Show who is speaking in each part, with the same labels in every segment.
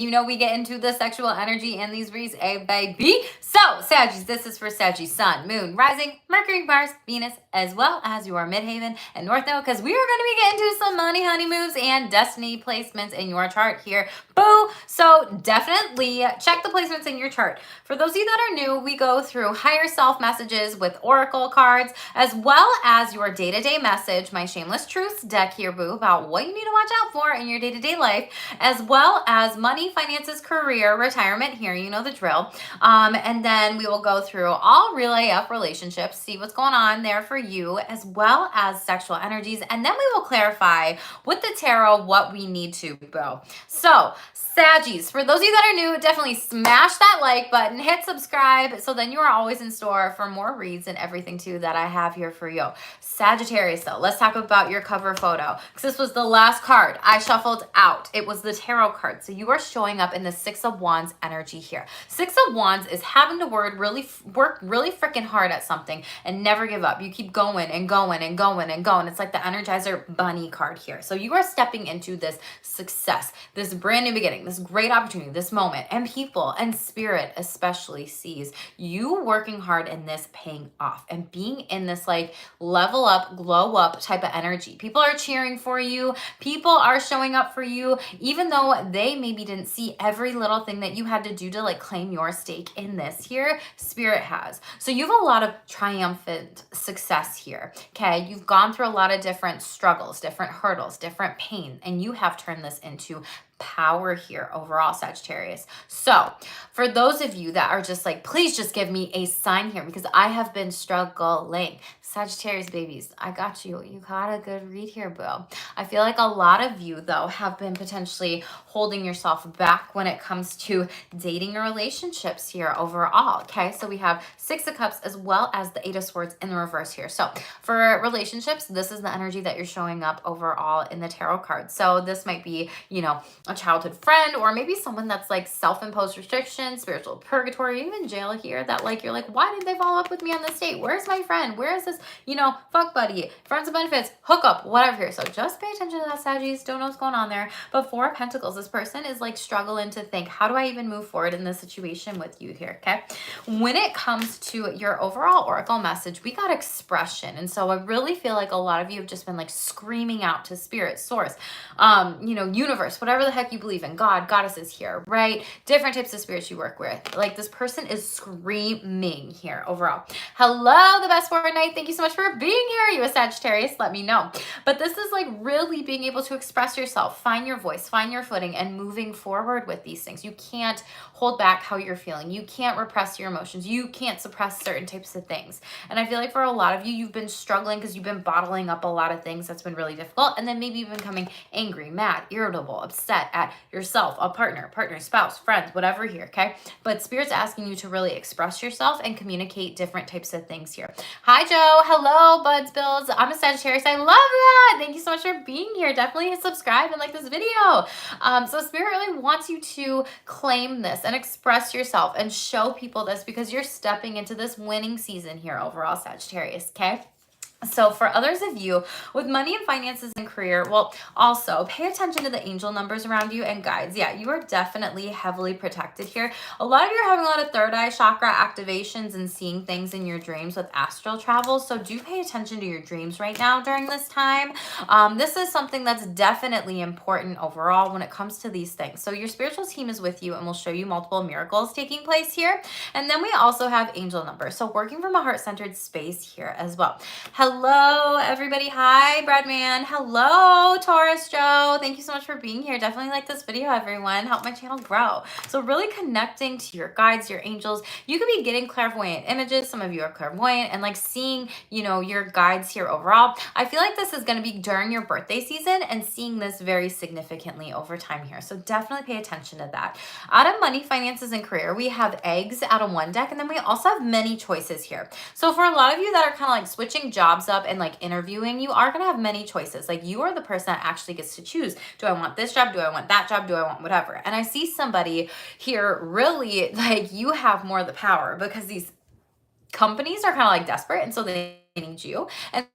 Speaker 1: You know we get into the sexual energy in these reads, baby. So, Saggies, this is for Saggies, Sun, Moon, Rising, Mercury, Mars, Venus, as well as your Midhaven and North Node, because we are going to be getting into some money, honey moves and destiny placements in your chart here. Boo! So, definitely check the placements in your chart. For those of you that are new, we go through higher self messages with oracle cards, as well as your day-to-day message, my Shameless Truths deck here, boo, about what you need to watch out for in your day-to-day life, as well as money, finances, career, retirement here, you know the drill. And then we will go through all real AF relationships, see what's going on there for you, as well as sexual energies. And then we will clarify with the tarot what we need to go. So, Saggies, for those of you that are new, definitely smash that like button, hit subscribe, so then you are always in store for more reads and everything too that I have here for you. Sagittarius, though, let's talk about your cover photo, because this was the last card I shuffled out. It was the tarot card. So you are showing up in the Six of Wands energy here. Six of Wands is having to work really freaking hard at something and never give up. You keep going and going and going and going. It's like the Energizer Bunny card here. So you are stepping into this success, this brand new beginning, this great opportunity, this moment, and people and spirit especially sees you working hard and this paying off and being in this like level up, glow up type of energy. People are cheering for you. People are showing up for you, even though they maybe didn't see every little thing that you had to do to like claim your stake in this here. Spirit has. So you have a lot of triumphant success here. Okay. You've gone through a lot of different struggles, different hurdles, different pain, and you have turned this into power here overall, Sagittarius. So for those of you that are just like, please just give me a sign here, because I have been struggling. Sagittarius babies, I got you. You got a good read here, boo. I feel like a lot of you, though, have been potentially holding yourself back when it comes to dating or relationships here overall. Okay, so we have Six of Cups as well as the Eight of Swords in the reverse here. So for relationships, this is the energy that you're showing up overall in the tarot card. So this might be, you know, a childhood friend, or maybe someone that's like self-imposed restrictions, spiritual purgatory, even jail here, that like you're like, why did they follow up with me on this date? Where's my friend? Where is this, you know, fuck buddy, friends of benefits, hookup, whatever here. So just pay attention to that, Saggies. Don't know what's going on there. But Four of Pentacles, this person is like struggling to think, how do I even move forward in this situation with you here? Okay, when it comes to your overall oracle message, we got expression. And so I really feel like a lot of you have just been like screaming out to spirit, source, you know, universe, whatever the heck you believe in, God, goddesses here, right? Different types of spirits you work with. Like this person is screaming here overall. Hello, the best forward night. Thank you so much for being here. You a Sagittarius? Let me know. But this is like really being able to express yourself, find your voice, find your footing, and moving forward with these things. You can't hold back how you're feeling. You can't repress your emotions. You can't suppress certain types of things. And I feel like for a lot of you, you've been struggling because you've been bottling up a lot of things. That's been really difficult. And then maybe you've been becoming angry, mad, irritable, upset at yourself, a partner, spouse, friends, whatever here, okay? But Spirit's asking you to really express yourself and communicate different types of things here. Hi, Joe. Hello, Buds Bills. I'm a Sagittarius. I love that. Thank you so much for being here. Definitely hit subscribe and like this video. So Spirit really wants you to claim this and express yourself and show people this, because you're stepping into this winning season here overall, Sagittarius, okay? So for others of you with money and finances and career, well, also pay attention to the angel numbers around you and guides. Yeah, you are definitely heavily protected here. A lot of you are having a lot of third eye chakra activations and seeing things in your dreams with astral travel. So do pay attention to your dreams right now during this time. This is something that's definitely important overall when it comes to these things. So your spiritual team is with you and will show you multiple miracles taking place here. And then we also have angel numbers. So working from a heart-centered space here as well. Hello, everybody. Hi, Bradman. Hello, Taurus Joe. Thank you so much for being here. Definitely like this video, everyone. Help my channel grow. So really connecting to your guides, your angels. You could be getting clairvoyant images. Some of you are clairvoyant and like seeing, you know, your guides here overall. I feel like this is going to be during your birthday season and seeing this very significantly over time here. So definitely pay attention to that. Out of money, finances, and career, we have eggs out of one deck, and then we also have many choices here. So for a lot of you that are kind of like switching jobs up and like interviewing, you are going to have many choices. Like you are the person that actually gets to choose. Do I want this job? Do I want that job? Do I want whatever? And I see somebody here really like you have more of the power, because these companies are kind of like desperate, and so they need you. And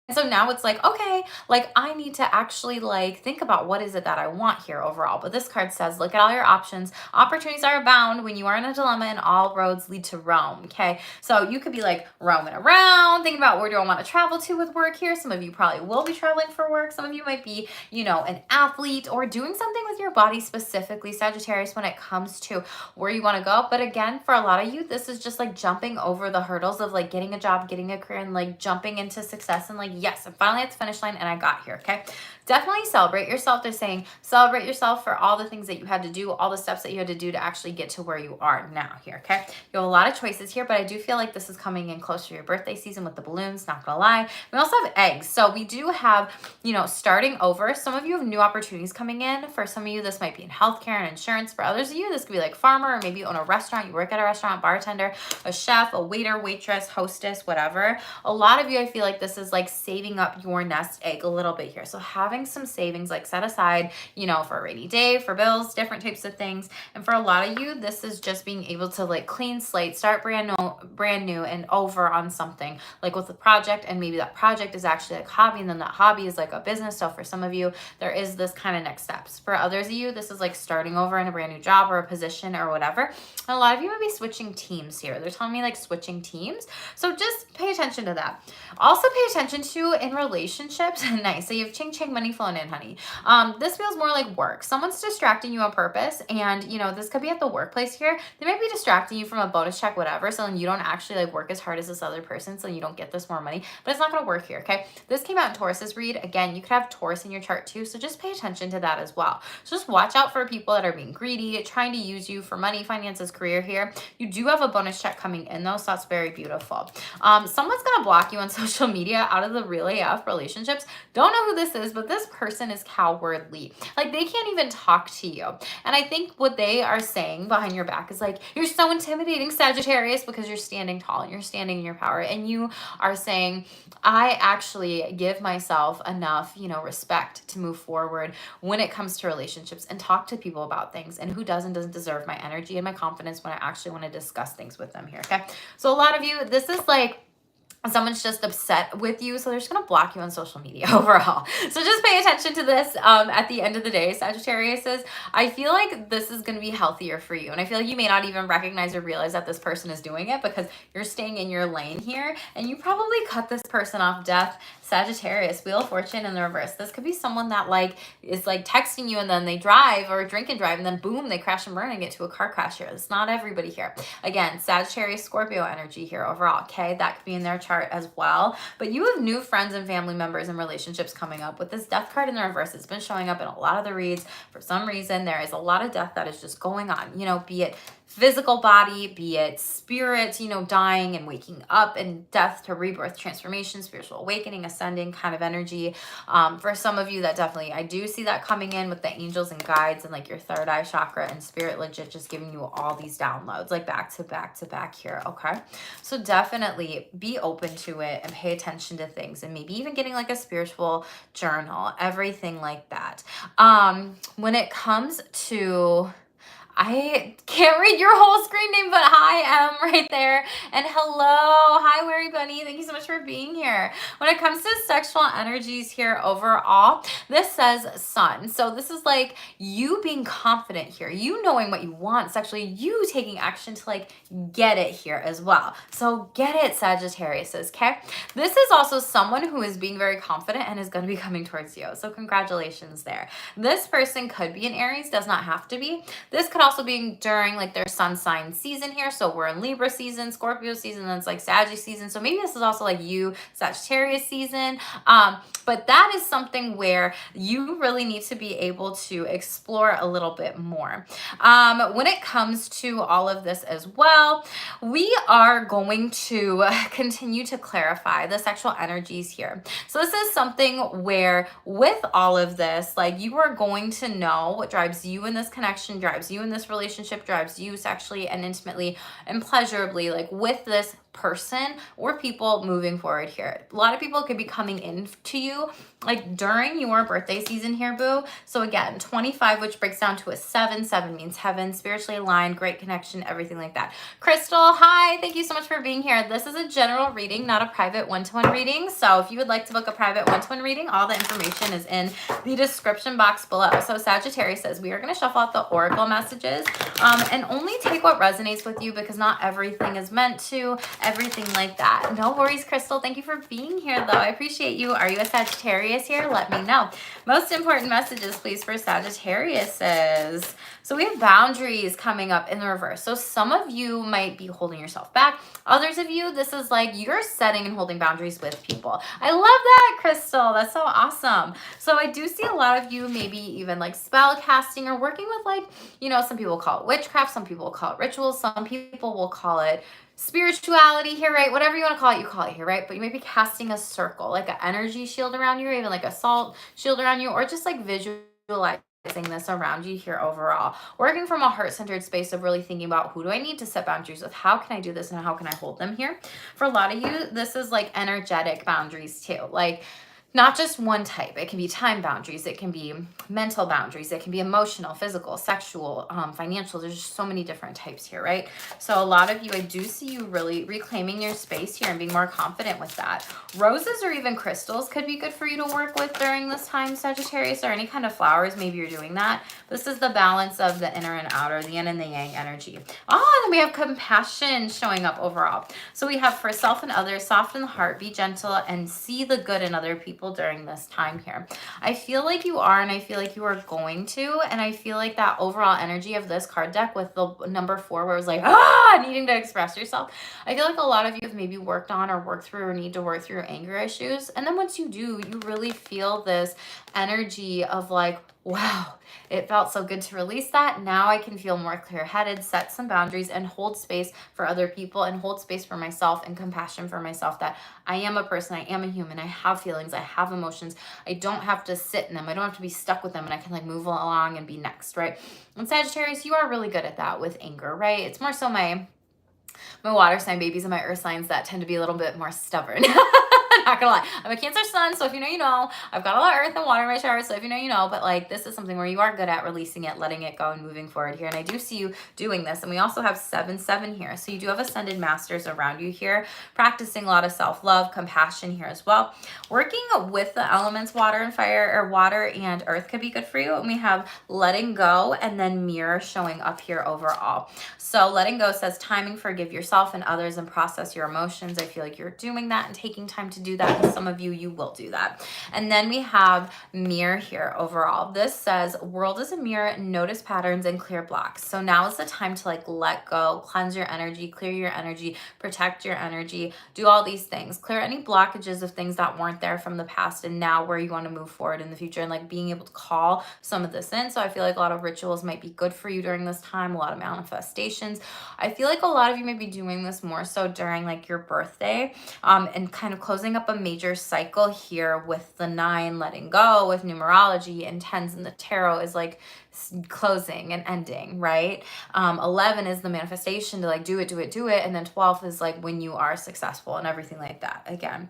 Speaker 1: And so now it's like, okay, like I need to actually like think about what is it that I want here overall. But this card says, look at all your options. Opportunities are abound when you are in a dilemma and all roads lead to Rome. Okay. So you could be like roaming around, thinking about where do I want to travel to with work here. Some of you probably will be traveling for work. Some of you might be, an athlete or doing something with your body specifically, Sagittarius, when it comes to where you want to go. But again, for a lot of you, this is just like jumping over the hurdles of like getting a job, getting a career, and like jumping into success and like, yes, I'm finally at the finish line and I got here. Okay. Definitely celebrate yourself. They're saying celebrate yourself for all the things that you had to do, all the steps that you had to do to actually get to where you are now here. Okay. You have a lot of choices here, but I do feel like this is coming in close to your birthday season with the balloons. Not gonna lie. We also have eggs. So we do have, starting over. Some of you have new opportunities coming in. For some of you, this might be in healthcare and insurance. For others of you, this could be like farmer, or maybe you own a restaurant, you work at a restaurant, bartender, a chef, a waiter, waitress, hostess, whatever. A lot of you, I feel like this is like saving up your nest egg a little bit here. So having some savings like set aside, for a rainy day, for bills, different types of things. And for a lot of you, this is just being able to like clean slate, start brand new and over on something like with a project. And maybe that project is actually like hobby, and then that hobby is like a business. So for some of you, there is this kind of next steps. For others of you, this is like starting over in a brand new job or a position or whatever. And a lot of you might be switching teams here. They're telling me like switching teams. So just pay attention to that. Also pay attention to in relationships. Nice. So you have ching ching money flowing in, honey. This feels more like work. Someone's distracting you on purpose. And this could be at the workplace here. They might be distracting you from a bonus check, whatever. So then you don't actually like work as hard as this other person. So you don't get this more money, but it's not going to work here. Okay. This came out in Taurus's read. Again, you could have Taurus in your chart too. So just pay attention to that as well. So just watch out for people that are being greedy, trying to use you for money, finances, career here. You do have a bonus check coming in though. So that's very beautiful. Someone's going to block you on social media out of the real AF relationships. Don't know who this is, but this person is cowardly. Like they can't even talk to you. And I think what they are saying behind your back is like, you're so intimidating, Sagittarius, because you're standing tall and you're standing in your power. And you are saying, I actually give myself enough, respect to move forward when it comes to relationships and talk to people about things. And who doesn't deserve my energy and my confidence when I actually want to discuss things with them here. Okay. So a lot of you, this is like, someone's just upset with you, so they're just going to block you on social media overall. So just pay attention to this at the end of the day, Sagittarius. I feel like this is going to be healthier for you. And I feel like you may not even recognize or realize that this person is doing it because you're staying in your lane here. And you probably cut this person off. Death, Sagittarius, Wheel of Fortune in the reverse. This could be someone that like is like texting you and then they drive or drink and drive and then boom, they crash and burn and get to a car crash here. It's not everybody here. Again, Sagittarius, Scorpio energy here overall. Okay, that could be in their chart as well. But you have new friends and family members and relationships coming up with this death card in the reverse. It's been showing up in a lot of the reads. For some reason, there is a lot of death that is just going on, be it physical body, be it spirit, dying and waking up, and death to rebirth, transformation, spiritual awakening, ascending kind of energy. For some of you, that definitely, I do see that coming in with the angels and guides and like your third eye chakra and spirit legit just giving you all these downloads like back to back to back here. Okay. So definitely be open to it and pay attention to things and maybe even getting like a spiritual journal, everything like that. When it comes to, I can't read your whole screen name, but hi, M right there. And hello. Hi, Wary Bunny. Thank you so much for being here. When it comes to sexual energies here overall, this says Sun. So this is like you being confident here, you knowing what you want sexually, you taking action to like get it here as well. So get it, Sagittarius, okay? This is also someone who is being very confident and is going to be coming towards you. So congratulations there. This person could be an Aries, does not have to be. This could also be during like their sun sign season here. So we're in Libra season, Scorpio season, then it's like Saggy season. So maybe this is also like you, Sagittarius season. But that is something where you really need to be able to explore a little bit more. When it comes to all of this as well, we are going to continue to clarify the sexual energies here. So this is something where with all of this, like you are going to know what drives you in this connection, drives you in this relationship, drives you sexually and intimately and pleasurably, like with this person or people moving forward here. A lot of people could be coming in to you like during your birthday season here, boo. So again, 25, which breaks down to a 7. 7 means heaven, spiritually aligned, great connection, everything like that. Crystal, hi, thank you so much for being here. This is a general reading, not a private one-to-one reading. So if you would like to book a private one-to-one reading, all the information is in the description box below. So Sagittarius says, we are going to shuffle out the oracle messages and only take what resonates with you, because not everything is meant to, everything like that. No worries, Crystal. Thank you for being here, though. I appreciate you. Are you a Sagittarius here? Let me know. Most important messages, please, for Sagittariuses. So we have boundaries coming up in the reverse. So some of you might be holding yourself back. Others of you, this is like you're setting and holding boundaries with people. I love that, Crystal. That's so awesome. So I do see a lot of you maybe even like spell casting or working with like, you know, some people call it witchcraft, some people call it rituals, some people will call it spirituality here, right? Whatever you want to call it, you call it here, right? But you may be casting a circle, like an energy shield around you, or even like a salt shield around you, or just like visualize this around you here overall. Working from a heart-centered space of really thinking about who do I need to set boundaries with? How can I do this and how can I hold them here? For a lot of you, this is like energetic boundaries too. Like not just one type. It can be time boundaries. It can be mental boundaries. It can be emotional, physical, sexual, financial. There's just so many different types here, right? So a lot of you, I do see you really reclaiming your space here and being more confident with that. Roses or even crystals could be good for you to work with during this time, Sagittarius, or any kind of flowers. Maybe you're doing that. This is the balance of the inner and outer, the yin and the yang energy. Oh, and then we have compassion showing up overall. So we have for self and others, soften the heart, be gentle, and see the good in other people during this time here. I feel like you are, and I feel like you are going to, and I feel like that overall energy of this card deck with the number 4 where it was like, needing to express yourself. I feel like a lot of you have maybe worked on or worked through or need to work through anger issues. And then once you do, you really feel this energy of like, wow, it felt so good to release that. Now I can feel more clear-headed, set some boundaries, and hold space for other people and hold space for myself and compassion for myself that I am a person, I am a human, I have feelings, I have emotions. I don't have to sit in them. I don't have to be stuck with them, and I can like move along and be next, right? And Sagittarius, you are really good at that with anger, right? It's more so my water sign babies and my earth signs that tend to be a little bit more stubborn. Not gonna lie, I'm a Cancer sun, so if you know, you know. I've got a lot of earth and water in my chart, so if you know, you know. But like, this is something where you are good at releasing it, letting it go, and moving forward here. And I do see you doing this. And we also have 7-7 here, so you do have ascended masters around you here, practicing a lot of self-love, compassion here as well. Working with the elements water and fire, or water and earth, could be good for you. And we have letting go and then mirror showing up here overall. So letting go says timing, forgive yourself and others, and process your emotions. I feel like you're doing that and taking time to do that. And some of you will do that. And then we have mirror here overall. This says world is a mirror, notice patterns and clear blocks. So now is the time to like let go, cleanse your energy, clear your energy, protect your energy, do all these things, clear any blockages of things that weren't there from the past and now where you want to move forward in the future, and like being able to call some of this in. So I feel like a lot of rituals might be good for you during this time, a lot of manifestations. I feel like a lot of you may be doing this more so during like your birthday, and kind of closing up a major cycle here with the 9 letting go with numerology, and 10s in the tarot is like closing and ending, right? 11 is the manifestation to like do it, and then 12 is like when you are successful and everything like that again.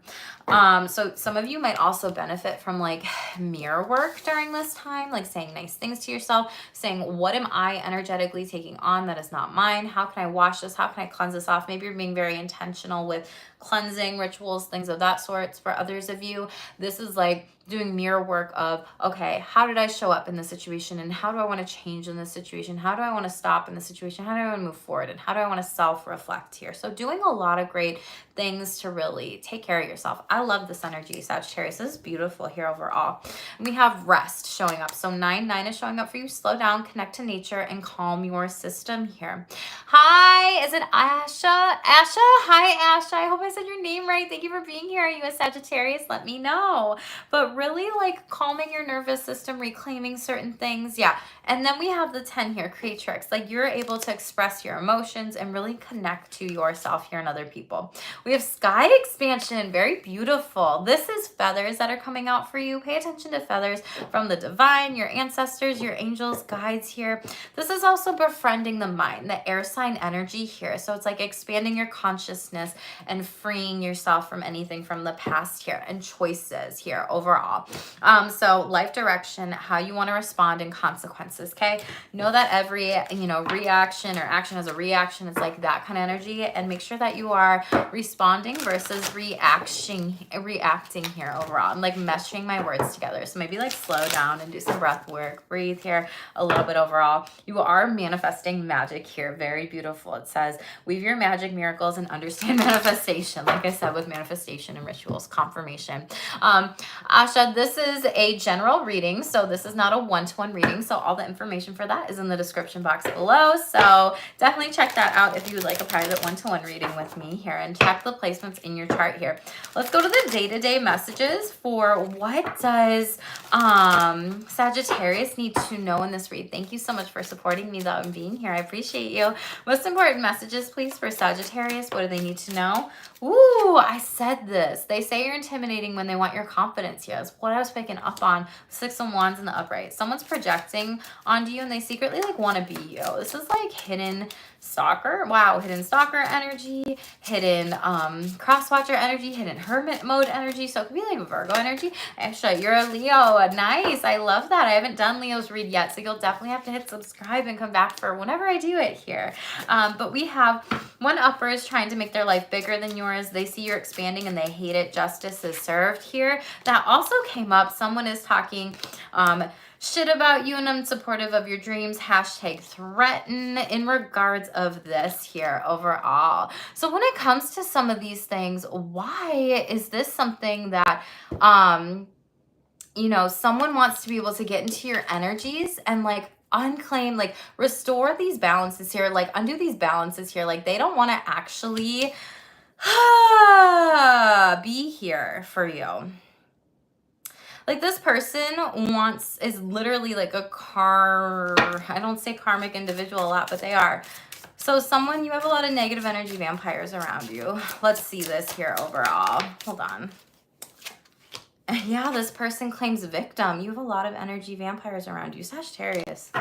Speaker 1: So some of you might also benefit from like mirror work during this time, like saying nice things to yourself, saying what am I energetically taking on that is not mine? How can I wash this? How can I cleanse this off? Maybe you're being very intentional with cleansing rituals, things of that sort. For others of you, this is like doing mirror work of, okay, how did I show up in this situation, and how do I want to change in this situation? How do I want to stop in this situation? How do I want to move forward, and how do I want to self-reflect here? So doing a lot of great things to really take care of yourself. I love this energy, Sagittarius. This is beautiful here overall. And we have rest showing up. So 9-9 is showing up for you. Slow down, connect to nature, and calm your system here. Hi, is it Asha? Asha? Hi, Asha. I hope I said your name right. Thank you for being here. Are you a Sagittarius? Let me know. But really like calming your nervous system, reclaiming certain things. Yeah. And then we have the 10 here, creatrix. Like you're able to express your emotions and really connect to yourself here and other people. We have sky expansion, very beautiful. This is feathers that are coming out for you. Pay attention to feathers from the divine, your ancestors, your angels, guides here. This is also befriending the mind. The air sign sign energy here. So it's like expanding your consciousness and freeing yourself from anything from the past here, and choices here overall. So life direction, how you want to respond, and consequences. Okay. Know that every, reaction or action has a reaction. It's like that kind of energy, and make sure that you are responding versus reacting here overall. I'm like meshing my words together. So maybe like slow down and do some breath work, breathe here a little bit overall. You are manifesting magic here. Very beautiful. It says, weave your magic, miracles, and understand manifestation. Like I said, with manifestation and rituals, confirmation. Asha, this is a general reading. So this is not a one-to-one reading. So all the information for that is in the description box below. So definitely check that out if you would like a private one-to-one reading with me here, and check the placements in your chart here. Let's go to the day-to-day messages for what does Sagittarius need to know in this read. Thank you so much for supporting me though and being here. I appreciate you. Most important messages, please, for Sagittarius. What do they need to know? Ooh, I said this. They say you're intimidating when they want your confidence here. That's what I was picking up on. 6 of Wands in the upright. Someone's projecting onto you and they secretly like want to be you. This is like hidden stalker. Wow, hidden stalker energy, hidden cross-watcher energy, hidden hermit mode energy. So it could be like Virgo energy. Actually, you're a Leo. Nice. I love that. I haven't done Leo's read yet, so you'll definitely have to hit subscribe and come back for whenever I do it here. But we have one upper is trying to make their life bigger than yours. They see you're expanding and they hate it. Justice is served here. That also came up. Someone is talking shit about you and unsupportive of your dreams. Hashtag threaten in regards of this here overall. So when it comes to some of these things, why is this something that someone wants to be able to get into your energies and like unclaim, like restore these balances here, like undo these balances here. Like they don't want to actually be here for you. Like this person is literally like I don't say karmic individual a lot, but they are. So you have a lot of negative energy vampires around you. Let's see this here overall. Hold on. Yeah, this person claims victim. You have a lot of energy vampires around you, Sagittarius.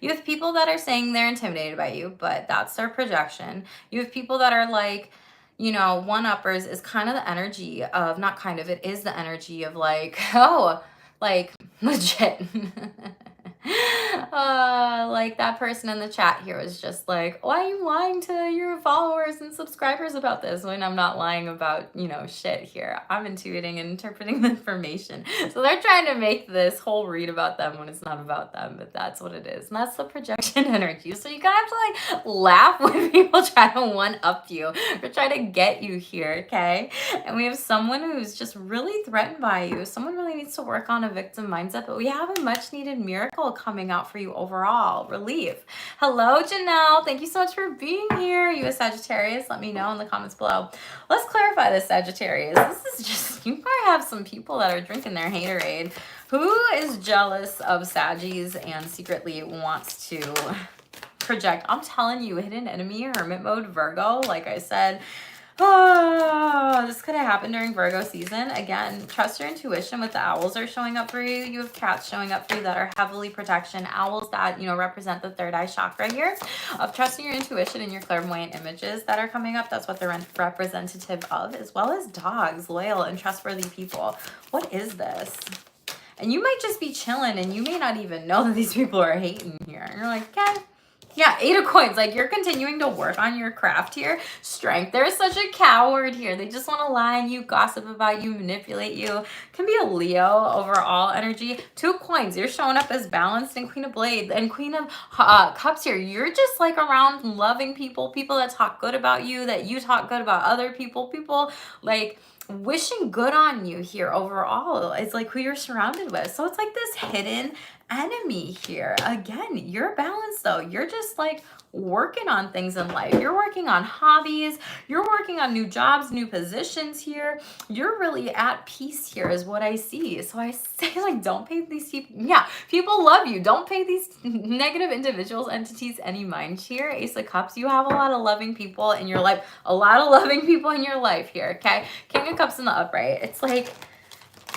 Speaker 1: You have people that are saying they're intimidated by you, but that's their projection. You have people that are like, one-uppers is kind of the energy of, not kind of, it is the energy of like, oh, like legit. Like that person in the chat here was just like, why are you lying to your followers and subscribers about this when I'm not lying about, shit here. I'm intuiting and interpreting the information. So they're trying to make this whole read about them when it's not about them, but that's what it is. And that's the projection energy. So you kind of have to like laugh when people try to one-up you or try to get you here, okay? And we have someone who's just really threatened by you. Someone really needs to work on a victim mindset, but we have a much needed miracle coming out for you overall. Relief. Hello, Janelle. Thank you so much for being here. You a Sagittarius? Let me know in the comments below. Let's clarify this, Sagittarius. This is just, you probably have some people that are drinking their haterade. Who is jealous of Saggies and secretly wants to project? I'm telling you, hidden enemy, hermit mode, Virgo, like I said. Oh, this could have happened during Virgo season. Again, trust your intuition with the owls are showing up for you. You have cats showing up for you that are heavily protection. Owls that, represent the third eye chakra here. Of trusting your intuition and your clairvoyant images that are coming up. That's what they're representative of, as well as dogs, loyal and trustworthy people. What is this? And you might just be chilling and you may not even know that these people are hating here. And you're like, okay. Yeah, 8 of coins. Like you're continuing to work on your craft here. Strength. There's such a coward here. They just want to lie on you, gossip about you, manipulate you. Can be a Leo overall energy. 2 coins. You're showing up as balanced and Queen of Blades and Queen of Cups here. You're just like around loving people, people that talk good about you, that you talk good about other people, people like wishing good on you here overall. It's like who you're surrounded with. So it's like this hidden enemy here. Again, you're balanced though. You're just like working on things in life. You're working on hobbies. You're working on new jobs, new positions here. You're really at peace here is what I see. So I say like, don't pay these people. Yeah, people love you. Don't pay these negative individuals, entities any mind here. Ace of Cups, you have a lot of loving people in your life. A lot of loving people in your life here, okay? King of Cups in the upright. It's like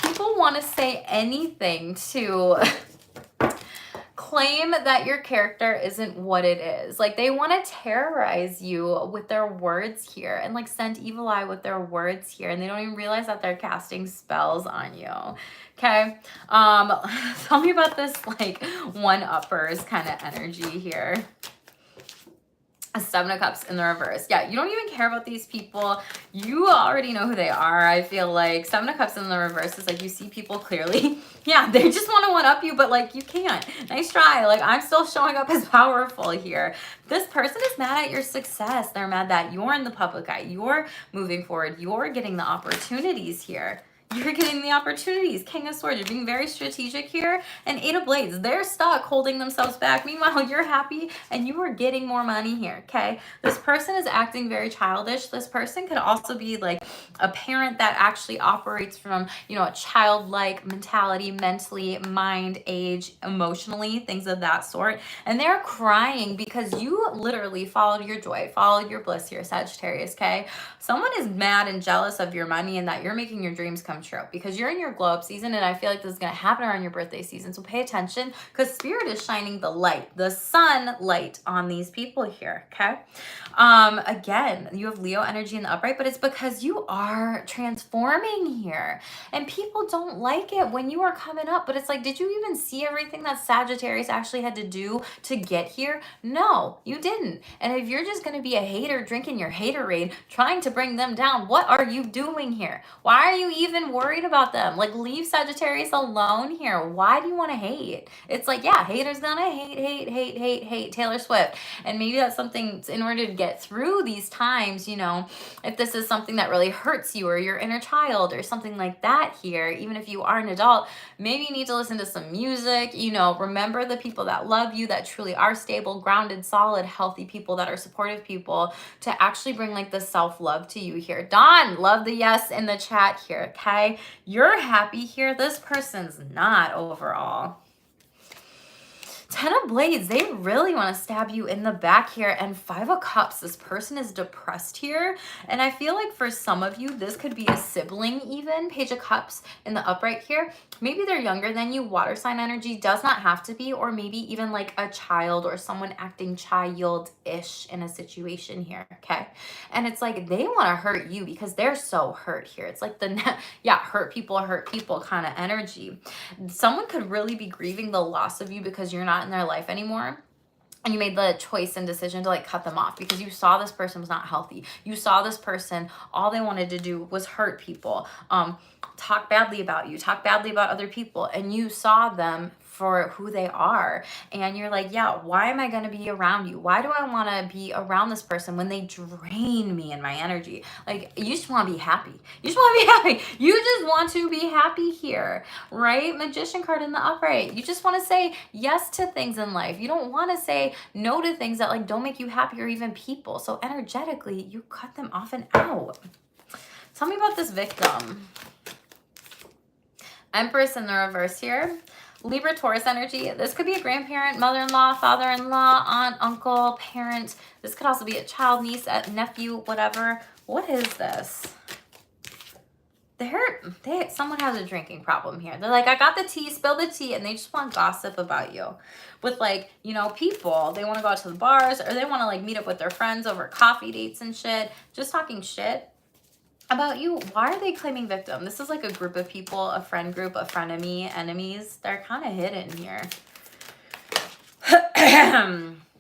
Speaker 1: people want to say anything to claim that your character isn't what it is. Like, they want to terrorize you with their words here and like send evil eye with their words here, and they don't even realize that they're casting spells on you. Okay. Tell me about this like one-uppers kind of energy here. A Seven of Cups in the reverse. Yeah, you don't even care about these people. You already know who they are, I feel like. Seven of Cups in the reverse is like you see people clearly. Yeah, they just want to one-up you, but like you can't. Nice try. Like, I'm still showing up as powerful here. This person is mad at your success. They're mad that you're in the public eye. You're moving forward. You're getting the opportunities here. You're getting the opportunities. King of Swords. You're being very strategic here. And Eight of Blades. They're stuck holding themselves back. Meanwhile, you're happy and you are getting more money here. Okay. This person is acting very childish. This person could also be like a parent that actually operates from, you know, a childlike mentality, mentally, mind, age, emotionally, things of that sort. And they're crying because you literally followed your joy, followed your bliss here, Sagittarius. Okay. Someone is mad and jealous of your money and that you're making your dreams come true because you're in your glow up season, and I feel like this is going to happen around your birthday season. So pay attention because Spirit is shining the light, the sun light on these people here. Okay. Again, you have Leo energy in the upright, but it's because you are transforming here and people don't like it when you are coming up. But it's like, did you even see everything that Sagittarius actually had to do to get here? No, you didn't. And if you're just going to be a hater drinking your haterade, trying to bring them down, what are you doing here? Why are you even worried about them? Like, leave Sagittarius alone here. Why do you want to hate? It's like, yeah, haters gonna hate Taylor Swift. And maybe that's something in order to get through these times, you know, if this is something that really hurts you or your inner child or something like that here, even if you are an adult, maybe you need to listen to some music, you know, remember the people that love you, that truly are stable, grounded, solid, healthy people that are supportive people to actually bring like the self-love to you here. Dawn, love the yes in the chat here, okay? You're happy here. This person's not overall. Ten of Blades, they really want to stab you in the back here. And Five of Cups, this person is depressed here. And I feel like for some of you, this could be a sibling even. Page of Cups in the upright here. Maybe they're younger than you. Water sign energy does not have to be. Or maybe even like a child or someone acting child-ish in a situation here, okay? And it's like they want to hurt you because they're so hurt here. It's like the, yeah, hurt people kind of energy. Someone could really be grieving the loss of you because you're not in their life anymore, and you made the choice and decision to like cut them off because you saw this person was not healthy. You saw this person, all they wanted to do was hurt people, talk badly about you, talk badly about other people, and you saw them for who they are. And you're like, yeah, why am I going to be around you? Why do I want to be around this person when they drain me and my energy? Like, you just want to be happy. You just want to be happy. You just want to be happy here, right? Magician card in the upright. You just want to say yes to things in life. You don't want to say no to things that like don't make you happy or even people. So energetically, you cut them off and out. Tell me about this victim. Empress in the reverse here. Libra, Taurus energy. This could be a grandparent, mother-in-law, father-in-law, aunt, uncle, parent. This could also be a child, niece, nephew, whatever. What is this? Someone has a drinking problem here. They're like, I got the tea, spill the tea, and they just want gossip about you. With like, you know, people, they want to go out to the bars or they want to like meet up with their friends over coffee dates and shit. Just talking shit about you. Why are they claiming victim? This is like a group of people, a friend group, a frenemy, enemies. They're kind of hidden here.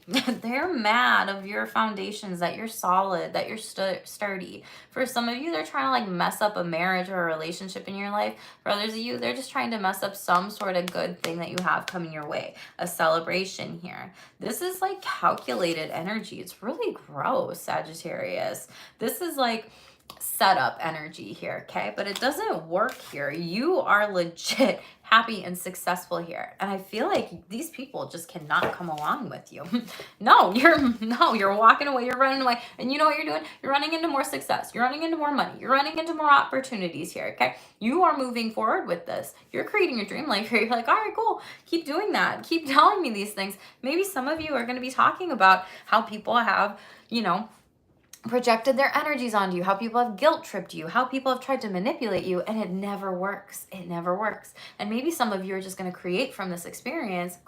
Speaker 1: They're mad of your foundations, that you're solid, that you're sturdy. For some of you, they're trying to like mess up a marriage or a relationship in your life. For others of you, they're just trying to mess up some sort of good thing that you have coming your way. A celebration here. This is like calculated energy. It's really gross, Sagittarius. This is like setup energy here, okay? But it doesn't work here. You are legit happy and successful here. And I feel like these people just cannot come along with you. No, you're walking away, you're running away. And you know what you're doing? You're running into more success. You're running into more money. You're running into more opportunities here, okay? You are moving forward with this. You're creating your dream life here. You're like, all right, cool. Keep doing that. Keep telling me these things. Maybe some of you are going to be talking about how people have, you know, projected their energies onto you, how people have guilt tripped you, how people have tried to manipulate you, and it never works. It never works. And maybe some of you are just going to create from this experience,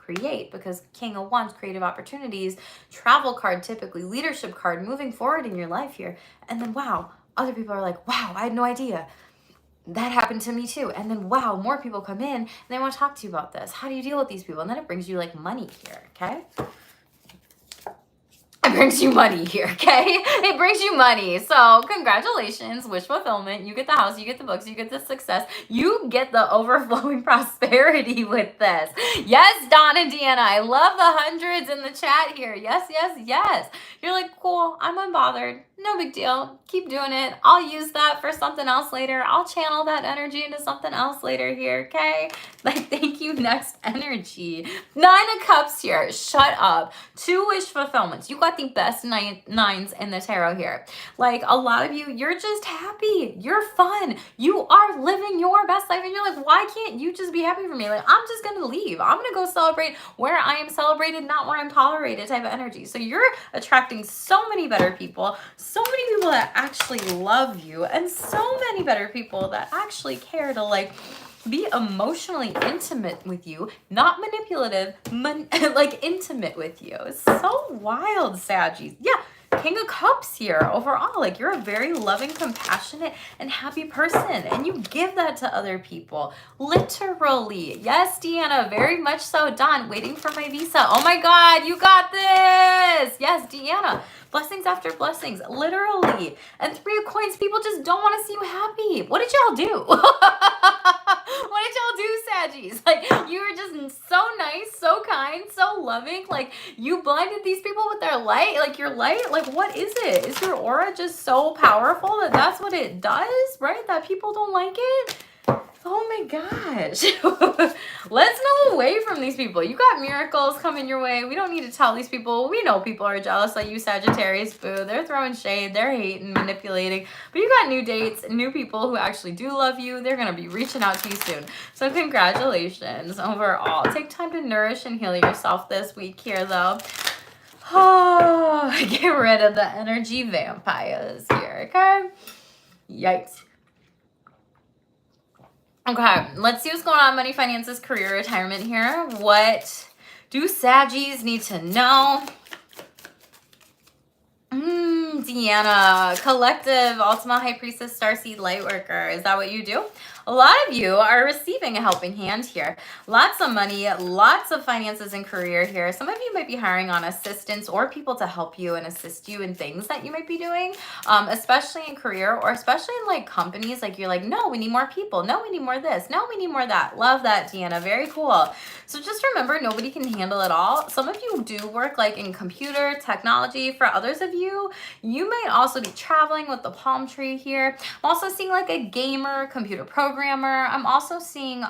Speaker 1: because King of Wands, creative opportunities, travel card, typically leadership card, moving forward in your life here. And then, wow, other people are like, wow, I had no idea. That happened to me too. And then, wow, more people come in and they want to talk to you about this. How do you deal with these people? And then it brings you like money here, okay? It brings you money here, okay? It brings you money. So congratulations, wish fulfillment. You get the house, you get the books, you get the success, you get the overflowing prosperity with this. Yes, Dawn and Deanna, I love the hundreds in the chat here. Yes, yes, yes. You're like, cool, I'm unbothered. No big deal. Keep doing it. I'll use that for something else later. I'll channel that energy into something else later here, okay? Like, thank you, next energy. 9 of Cups here. Shut up. 2 wish fulfillments. You got the best nines in the tarot here. Like, a lot of you, you're just happy. You're fun. You are living your best life. And you're like, why can't you just be happy for me? Like, I'm just going to leave. I'm going to go celebrate where I am celebrated, not where I'm tolerated type of energy. So you're attracting so many better people, so many people that actually love you, and so many better people that actually care to like be emotionally intimate with you, not manipulative, like intimate with you. It's so wild, Saggies. Yeah, King of Cups here overall. Like, you're a very loving, compassionate, and happy person, and you give that to other people. Literally. Yes, Deanna, very much so. Dawn, waiting for my visa. Oh my God, you got this. Yes, Deanna. Blessings after blessings, literally. And 3 of Coins, people just don't want to see you happy. What did y'all do? What did y'all do, Saggies? Like, you were just so nice, so kind, so loving. Like, you blinded these people with their light. Like, your light, like, what is it? Is your aura just so powerful that that's what it does, right? That people don't like it? Oh my gosh. Let's move away from these people. You got miracles coming your way. We don't need to tell these people. We know people are jealous like you, Sagittarius. Boo. They're throwing shade. They're hating, manipulating. But you got new dates, new people who actually do love you. They're going to be reaching out to you soon. So congratulations overall. Take time to nourish and heal yourself this week here, though. Oh, get rid of the energy vampires here, okay? Yikes. Okay, let's see what's going on. Money, finances, career, retirement here. What do Saggies need to know? Deanna, collective, Ultima High Priestess, Starseed, Lightworker. Is that what you do? A lot of you are receiving a helping hand here. Lots of money, lots of finances and career here. Some of you might be hiring on assistants or people to help you and assist you in things that you might be doing, especially in career or especially in like companies. Like, you're like, no, we need more people. No, we need more this. No, we need more that. Love that, Deanna. Very cool. So just remember, nobody can handle it all. Some of you do work like in computer technology. For others of you, you might also be traveling with the palm tree here. I'm also seeing like a gamer, computer programmer. I'm also seeing,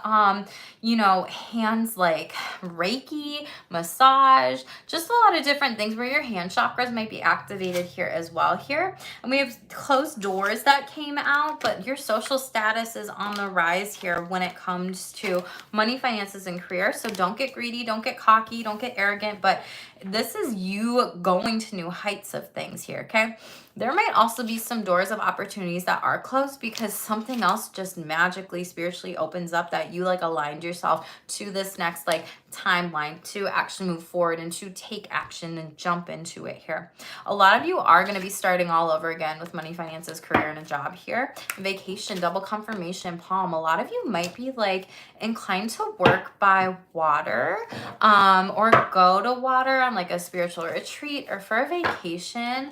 Speaker 1: you know, hands like Reiki, massage, just a lot of different things where your hand chakras might be activated here as well here. And we have closed doors that came out, but your social status is on the rise here when it comes to money, finances, and career. So don't get greedy, don't get cocky, don't get arrogant, but this is you going to new heights of things here, okay? There might also be some doors of opportunities that are closed because something else just magically, spiritually opens up that you like aligned yourself to this next like timeline to actually move forward and to take action and jump into it here. A lot of you are going to be starting all over again with money, finances, career, and a job here. Vacation, double confirmation, palm. A lot of you might be like inclined to work by water or go to water on like a spiritual retreat or for a vacation.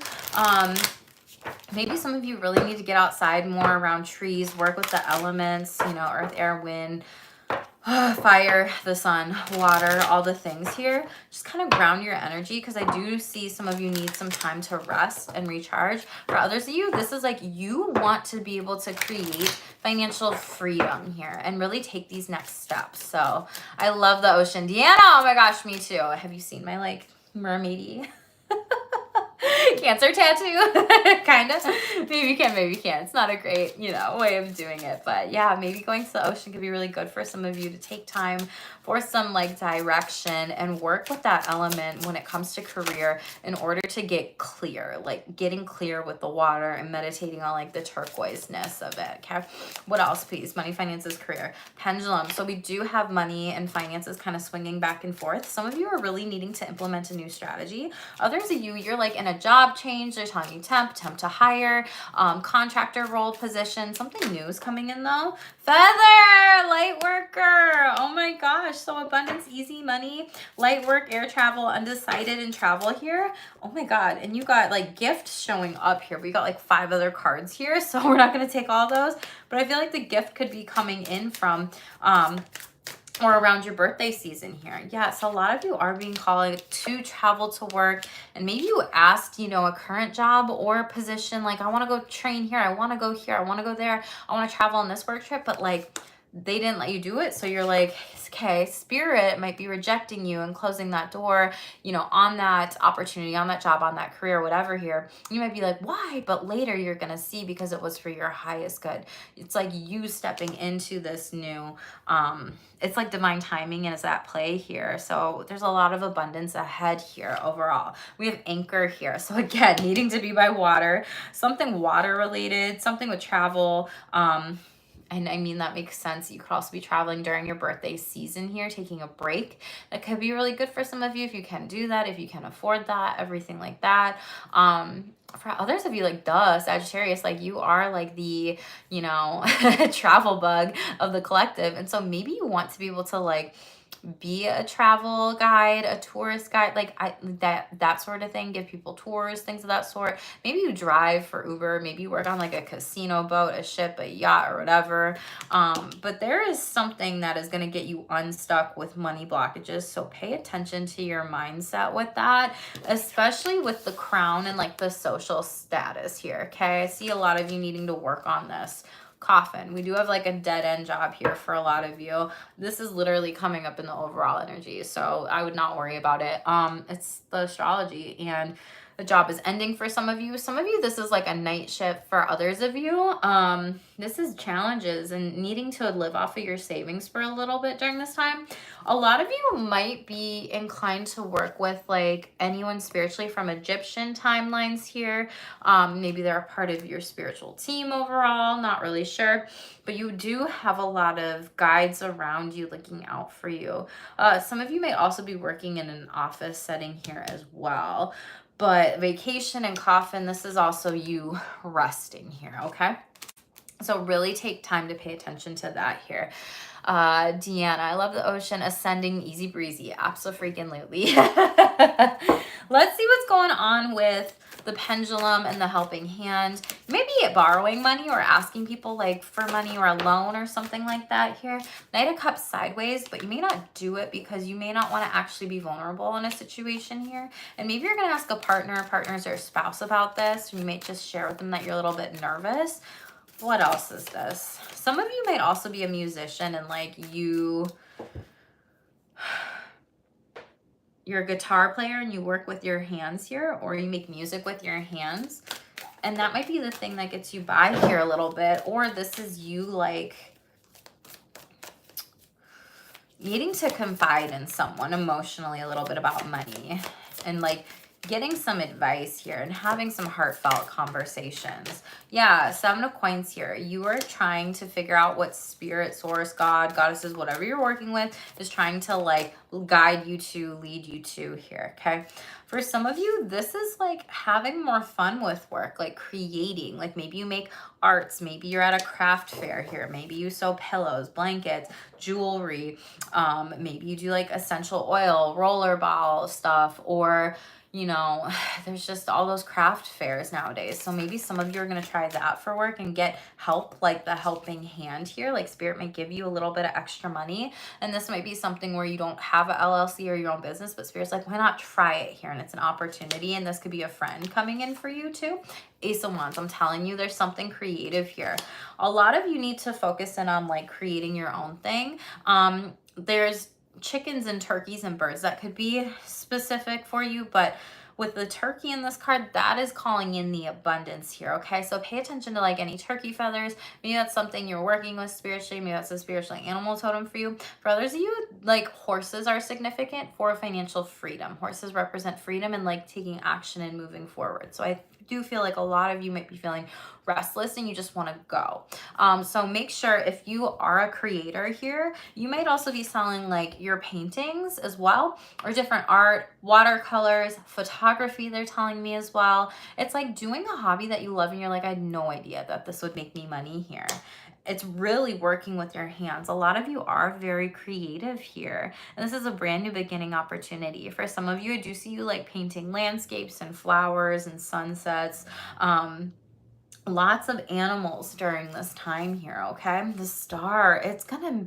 Speaker 1: Maybe some of you really need to get outside more around trees, work with the elements, you know, earth, air, wind, fire, the sun, water, all the things here. Just kind of ground your energy because I do see some of you need some time to rest and recharge. For others of you, this is like you want to be able to create financial freedom here and really take these next steps. So I love the ocean. Deanna, oh my gosh, me too. Have you seen my like mermaidy? Cancer tattoo, kind of. Maybe you can, maybe you can't. It's not a great, way of doing it. But yeah, maybe going to the ocean could be really good for some of you to take time for some like direction and work with that element when it comes to career in order to get clear, like getting clear with the water and meditating on like the turquoise-ness of it. Okay. What else, please? Money, finances, career. Pendulum. So we do have money and finances kind of swinging back and forth. Some of you are really needing to implement a new strategy. Others of you, you're like in a job change. They're telling you temp to hire, contractor role position. Something new is coming in though. Feather, light worker. Oh my gosh. So abundance, easy money, light work, air travel, undecided, and travel here. Oh my God. And you got like gifts showing up here. We got like 5 other cards here. So we're not going to take all those, but I feel like the gift could be coming in from, or around your birthday season here. Yes, a lot of you are being called to travel to work, and maybe you asked, a current job or position, like I want to go train here, I want to go here, I want to go there, I want to travel on this work trip, but like they didn't let you do it. So you're like, okay, spirit might be rejecting you and closing that door, on that opportunity, on that job, on that career, whatever here. You might be like, why? But later you're going to see because it was for your highest good. It's like you stepping into this new, it's like divine timing and is at play here. So there's a lot of abundance ahead here overall. We have anchor here. So again, needing to be by water, something water related, something with travel, and I mean, that makes sense. You could also be traveling during your birthday season here, taking a break. That could be really good for some of you if you can do that, if you can afford that, everything like that. For others of you, like, Sagittarius, like you are like the, travel bug of the collective. And so maybe you want to be able to like be a travel guide, a tourist guide, like that sort of thing, give people tours, things of that sort. Maybe you drive for Uber, maybe you work on like a casino boat, a ship, a yacht, or whatever. But there is something that is going to get you unstuck with money blockages. So pay attention to your mindset with that, especially with the crown and like the social status here. Okay. I see a lot of you needing to work on this. Coffin. We do have like a dead end job here for a lot of you. This is literally coming up in the overall energy. So I would not worry about it. It's the astrology, and the job is ending for some of you. Some of you, this is like a night shift. For others of you, this is challenges and needing to live off of your savings for a little bit during this time. A lot of you might be inclined to work with like anyone spiritually from Egyptian timelines here. Maybe they're a part of your spiritual team overall, not really sure, but you do have a lot of guides around you looking out for you. Some of you may also be working in an office setting here as well. But vacation and coffin, this is also you resting here, okay? So really take time to pay attention to that here. Deanna, I love the ocean, ascending, easy breezy, abso-freaking-lutely. Let's see what's going on with the pendulum and the helping hand. Maybe borrowing money or asking people like for money or a loan or something like that here. Knight of Cups sideways, but you may not do it because you may not want to actually be vulnerable in a situation here. And maybe you're going to ask a partners or a spouse about this. You might just share with them that you're a little bit nervous. What else is this? Some of you might also be a musician and like you're a guitar player and you work with your hands here, or you make music with your hands. And that might be the thing that gets you by here a little bit. Or this is you like needing to confide in someone emotionally a little bit about money and like getting some advice here and having some heartfelt conversations. Yeah, 7 of Coins here. You are trying to figure out what spirit, source, God, goddesses, whatever you're working with is trying to like guide you to, lead you to here, okay? For some of you, this is like having more fun with work, like creating, like maybe you make arts, maybe you're at a craft fair here, maybe you sew pillows, blankets, jewelry, maybe you do like essential oil, rollerball stuff, or there's just all those craft fairs nowadays. So maybe some of you are going to try that for work and get help, like the helping hand here. Like spirit might give you a little bit of extra money. And this might be something where you don't have a LLC or your own business, but spirit's like, why not try it here? And it's an opportunity. And this could be a friend coming in for you too. Ace of Wands, I'm telling you, there's something creative here. A lot of you need to focus in on like creating your own thing. There's chickens and turkeys and birds that could be specific for you, but with the turkey in this card, that is calling in the abundance here, okay? So pay attention to like any turkey feathers. Maybe that's something you're working with spiritually. Maybe that's a spiritual animal totem for you. For others of you, like horses are significant for financial freedom. Horses represent freedom and like taking action and moving forward. So I do feel like a lot of you might be feeling restless and you just want to go. So make sure if you are a creator here, you might also be selling like your paintings as well, or different art, watercolors, photography, they're telling me as well. It's like doing a hobby that you love and you're like, I had no idea that this would make me money here. It's really working with your hands. A lot of you are very creative here. And this is a brand new beginning opportunity. For some of you, I do see you like painting landscapes and flowers and sunsets. Lots of animals during this time here, okay? The star, it's gonna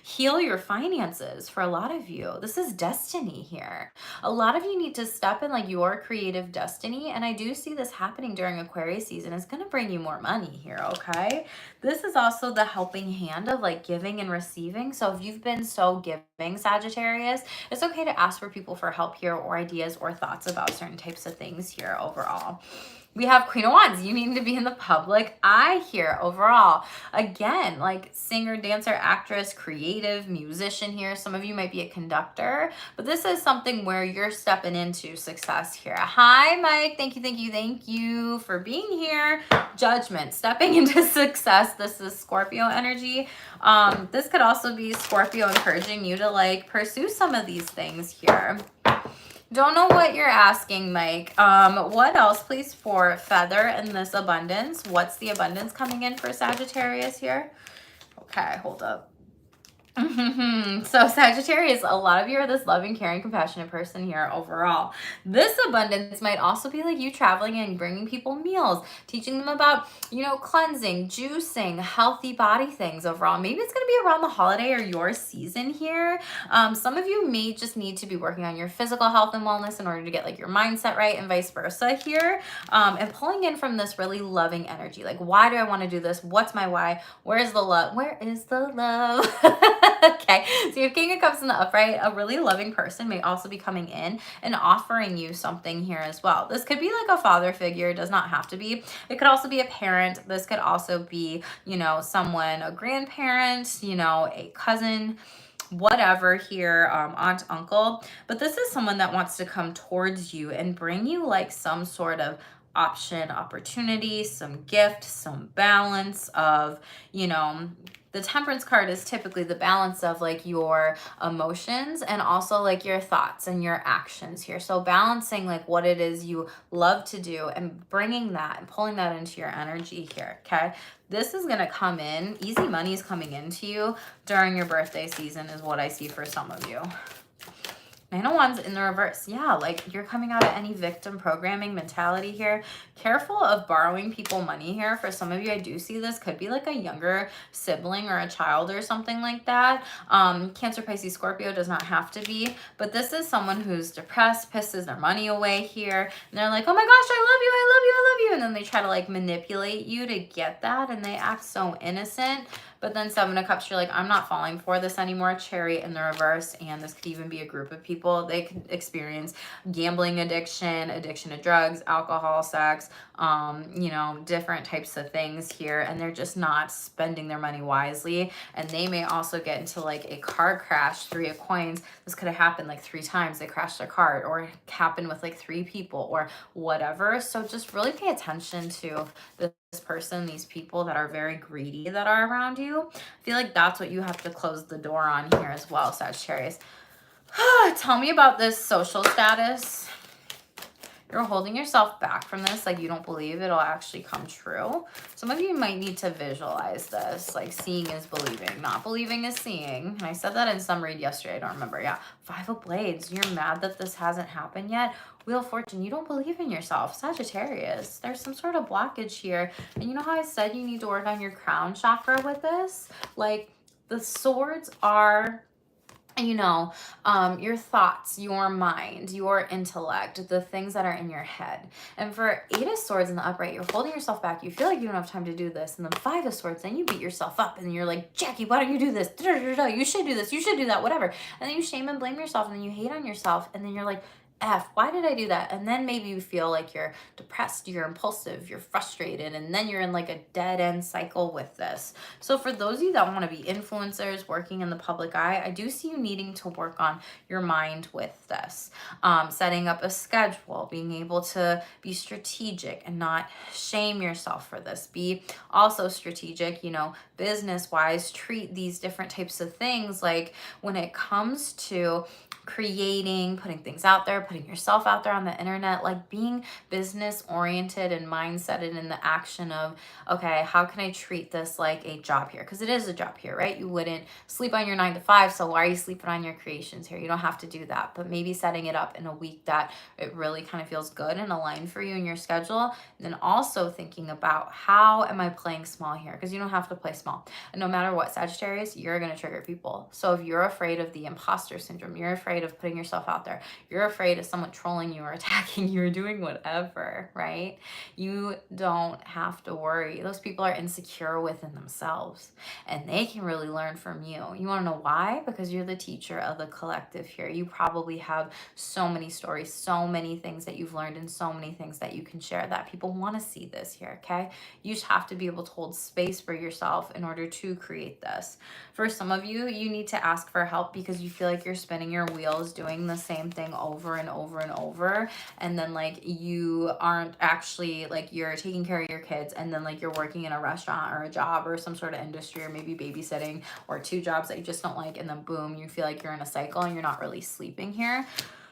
Speaker 1: heal your finances for a lot of you. This is destiny here. A lot of you need to step in like your creative destiny, and I do see this happening during Aquarius season. It's gonna bring you more money here, okay? This is also the helping hand of like giving and receiving. So if you've been so giving, Sagittarius, it's okay to ask for people for help here, or ideas or thoughts about certain types of things here overall. We have Queen of Wands. You need to be in the public eye here overall. Again, like singer, dancer, actress, creative, musician here. Some of you might be a conductor, but this is something where you're stepping into success here. Hi, Mike. Thank you for being here. Judgment, stepping into success. This is Scorpio energy. This could also be Scorpio encouraging you to like pursue some of these things here. Don't know what you're asking, Mike. What else, please, for feather and this abundance? What's the abundance coming in for Sagittarius here? Okay, hold up. So Sagittarius, a lot of you are this loving, caring, compassionate person here overall. This abundance might also be like you traveling and bringing people meals, teaching them about, you know, cleansing, juicing, healthy body things overall. Maybe it's going to be around the holiday or your season here. Some of you may just need to be working on your physical health and wellness in order to get like your mindset right, and vice versa here. And pulling in from this really loving energy. Like, why do I want to do this? What's my why? Where's the love? Where is the love? Okay, so you have King of Cups in the upright. A really loving person may also be coming in and offering you something here as well. This could be like a father figure. It does not have to be. It could also be a parent. This could also be, you know, someone, a grandparent, you know, a cousin, whatever here, aunt, uncle. But this is someone that wants to come towards you and bring you like some sort of option, opportunity, some gift, some balance of, you know, the Temperance card is typically the balance of like your emotions and also like your thoughts and your actions here. So balancing like what it is you love to do and bringing that and pulling that into your energy here, okay? This is going to come in. Easy money is coming into you during your birthday season is what I see for some of you. Nine of Wands in the reverse. Yeah, like you're coming out of any victim programming mentality here. Careful of borrowing people money here. For some of you, I do see this. Could be like a younger sibling or a child or something like that. Cancer, Pisces, Scorpio does not have to be. But this is someone who's depressed, pisses their money away here. And they're like, oh my gosh, I love you. And then they try to like manipulate you to get that. And they act so innocent. But then Seven of Cups, you're like, I'm not falling for this anymore. Chariot in the reverse. And this could even be a group of people. They could experience gambling addiction, addiction to drugs, alcohol, sex, you know, different types of things here. And they're just not spending their money wisely. And they may also get into like a car crash, 3 of coins. This could have happened like 3 times. They crashed their car, or it happened with like 3 people or whatever. So just really pay attention to this person, these people that are very greedy that are around you. I feel like that's what you have to close the door on here as well, Sagittarius. Tell me about this social status. You're holding yourself back from this, like you don't believe it'll actually come true. Some of you might need to visualize this, like seeing is believing, not believing is seeing. And I said that in some read yesterday, I don't remember. Yeah, 5 of Blades, you're mad that this hasn't happened yet. Wheel of Fortune, you don't believe in yourself. Sagittarius, there's some sort of blockage here. And you know how I said you need to work on your crown chakra with this? Like the swords are, you know, your thoughts, your mind, your intellect, the things that are in your head. And for 8 of Swords in the upright, you're holding yourself back. You feel like you don't have time to do this. And then 5 of Swords, then you beat yourself up and you're like, Jackie, why don't you do this? You should do this. You should do that, whatever. And then you shame and blame yourself and then you hate on yourself. And then you're like, F, why did I do that? And then maybe you feel like you're depressed, you're impulsive, you're frustrated, and then you're in like a dead end cycle with this. So for those of you that want to be influencers working in the public eye, I do see you needing to work on your mind with this. Setting up a schedule, being able to be strategic and not shame yourself for this. Be also strategic, you know, business wise, treat these different types of things like when it comes to creating, putting things out there, putting yourself out there on the internet, like being business oriented and mindseted in the action of, okay, how can I treat this like a job here? Because it is a job here, right? You wouldn't sleep on your 9 to 5, so why are you sleeping on your creations here? You don't have to do that, but maybe setting it up in a week that it really kind of feels good and aligned for you in your schedule. And then also thinking about how am I playing small here? Because you don't have to play small. And no matter what, Sagittarius, you're going to trigger people. So if you're afraid of the imposter syndrome, you're afraid of putting yourself out there, you're afraid of someone trolling you or attacking you or doing whatever, right? You don't have to worry. Those people are insecure within themselves and they can really learn from you. You want to know why? Because you're the teacher of the collective here. You probably have so many stories, so many things that you've learned, and so many things that you can share that people want to see this here, okay? You just have to be able to hold space for yourself in order to create this. For some of you, you need to ask for help because you feel like you're spinning your wheels doing the same thing over and over and over, and then like you aren't actually like you're taking care of your kids, and then like you're working in a restaurant or a job or some sort of industry, or maybe babysitting, or 2 jobs that you just don't like, and then boom, you feel like you're in a cycle and you're not really sleeping here.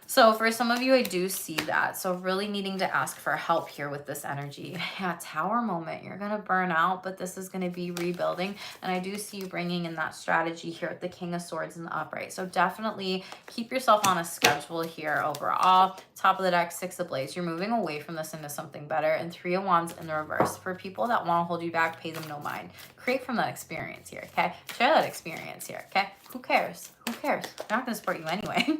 Speaker 1: So for some of you, I do see that. So really needing to ask for help here with this energy. Yeah, Tower moment. You're going to burn out, but this is going to be rebuilding. And I do see you bringing in that strategy here with the King of Swords in the upright. So definitely keep yourself on a schedule here overall. Top of the deck, 6 of Blades. You're moving away from this into something better. And 3 of Wands in the reverse. For people that want to hold you back, pay them no mind. Create from that experience here, okay? Share that experience here, okay? Who cares? Who cares? They're not going to support you anyway.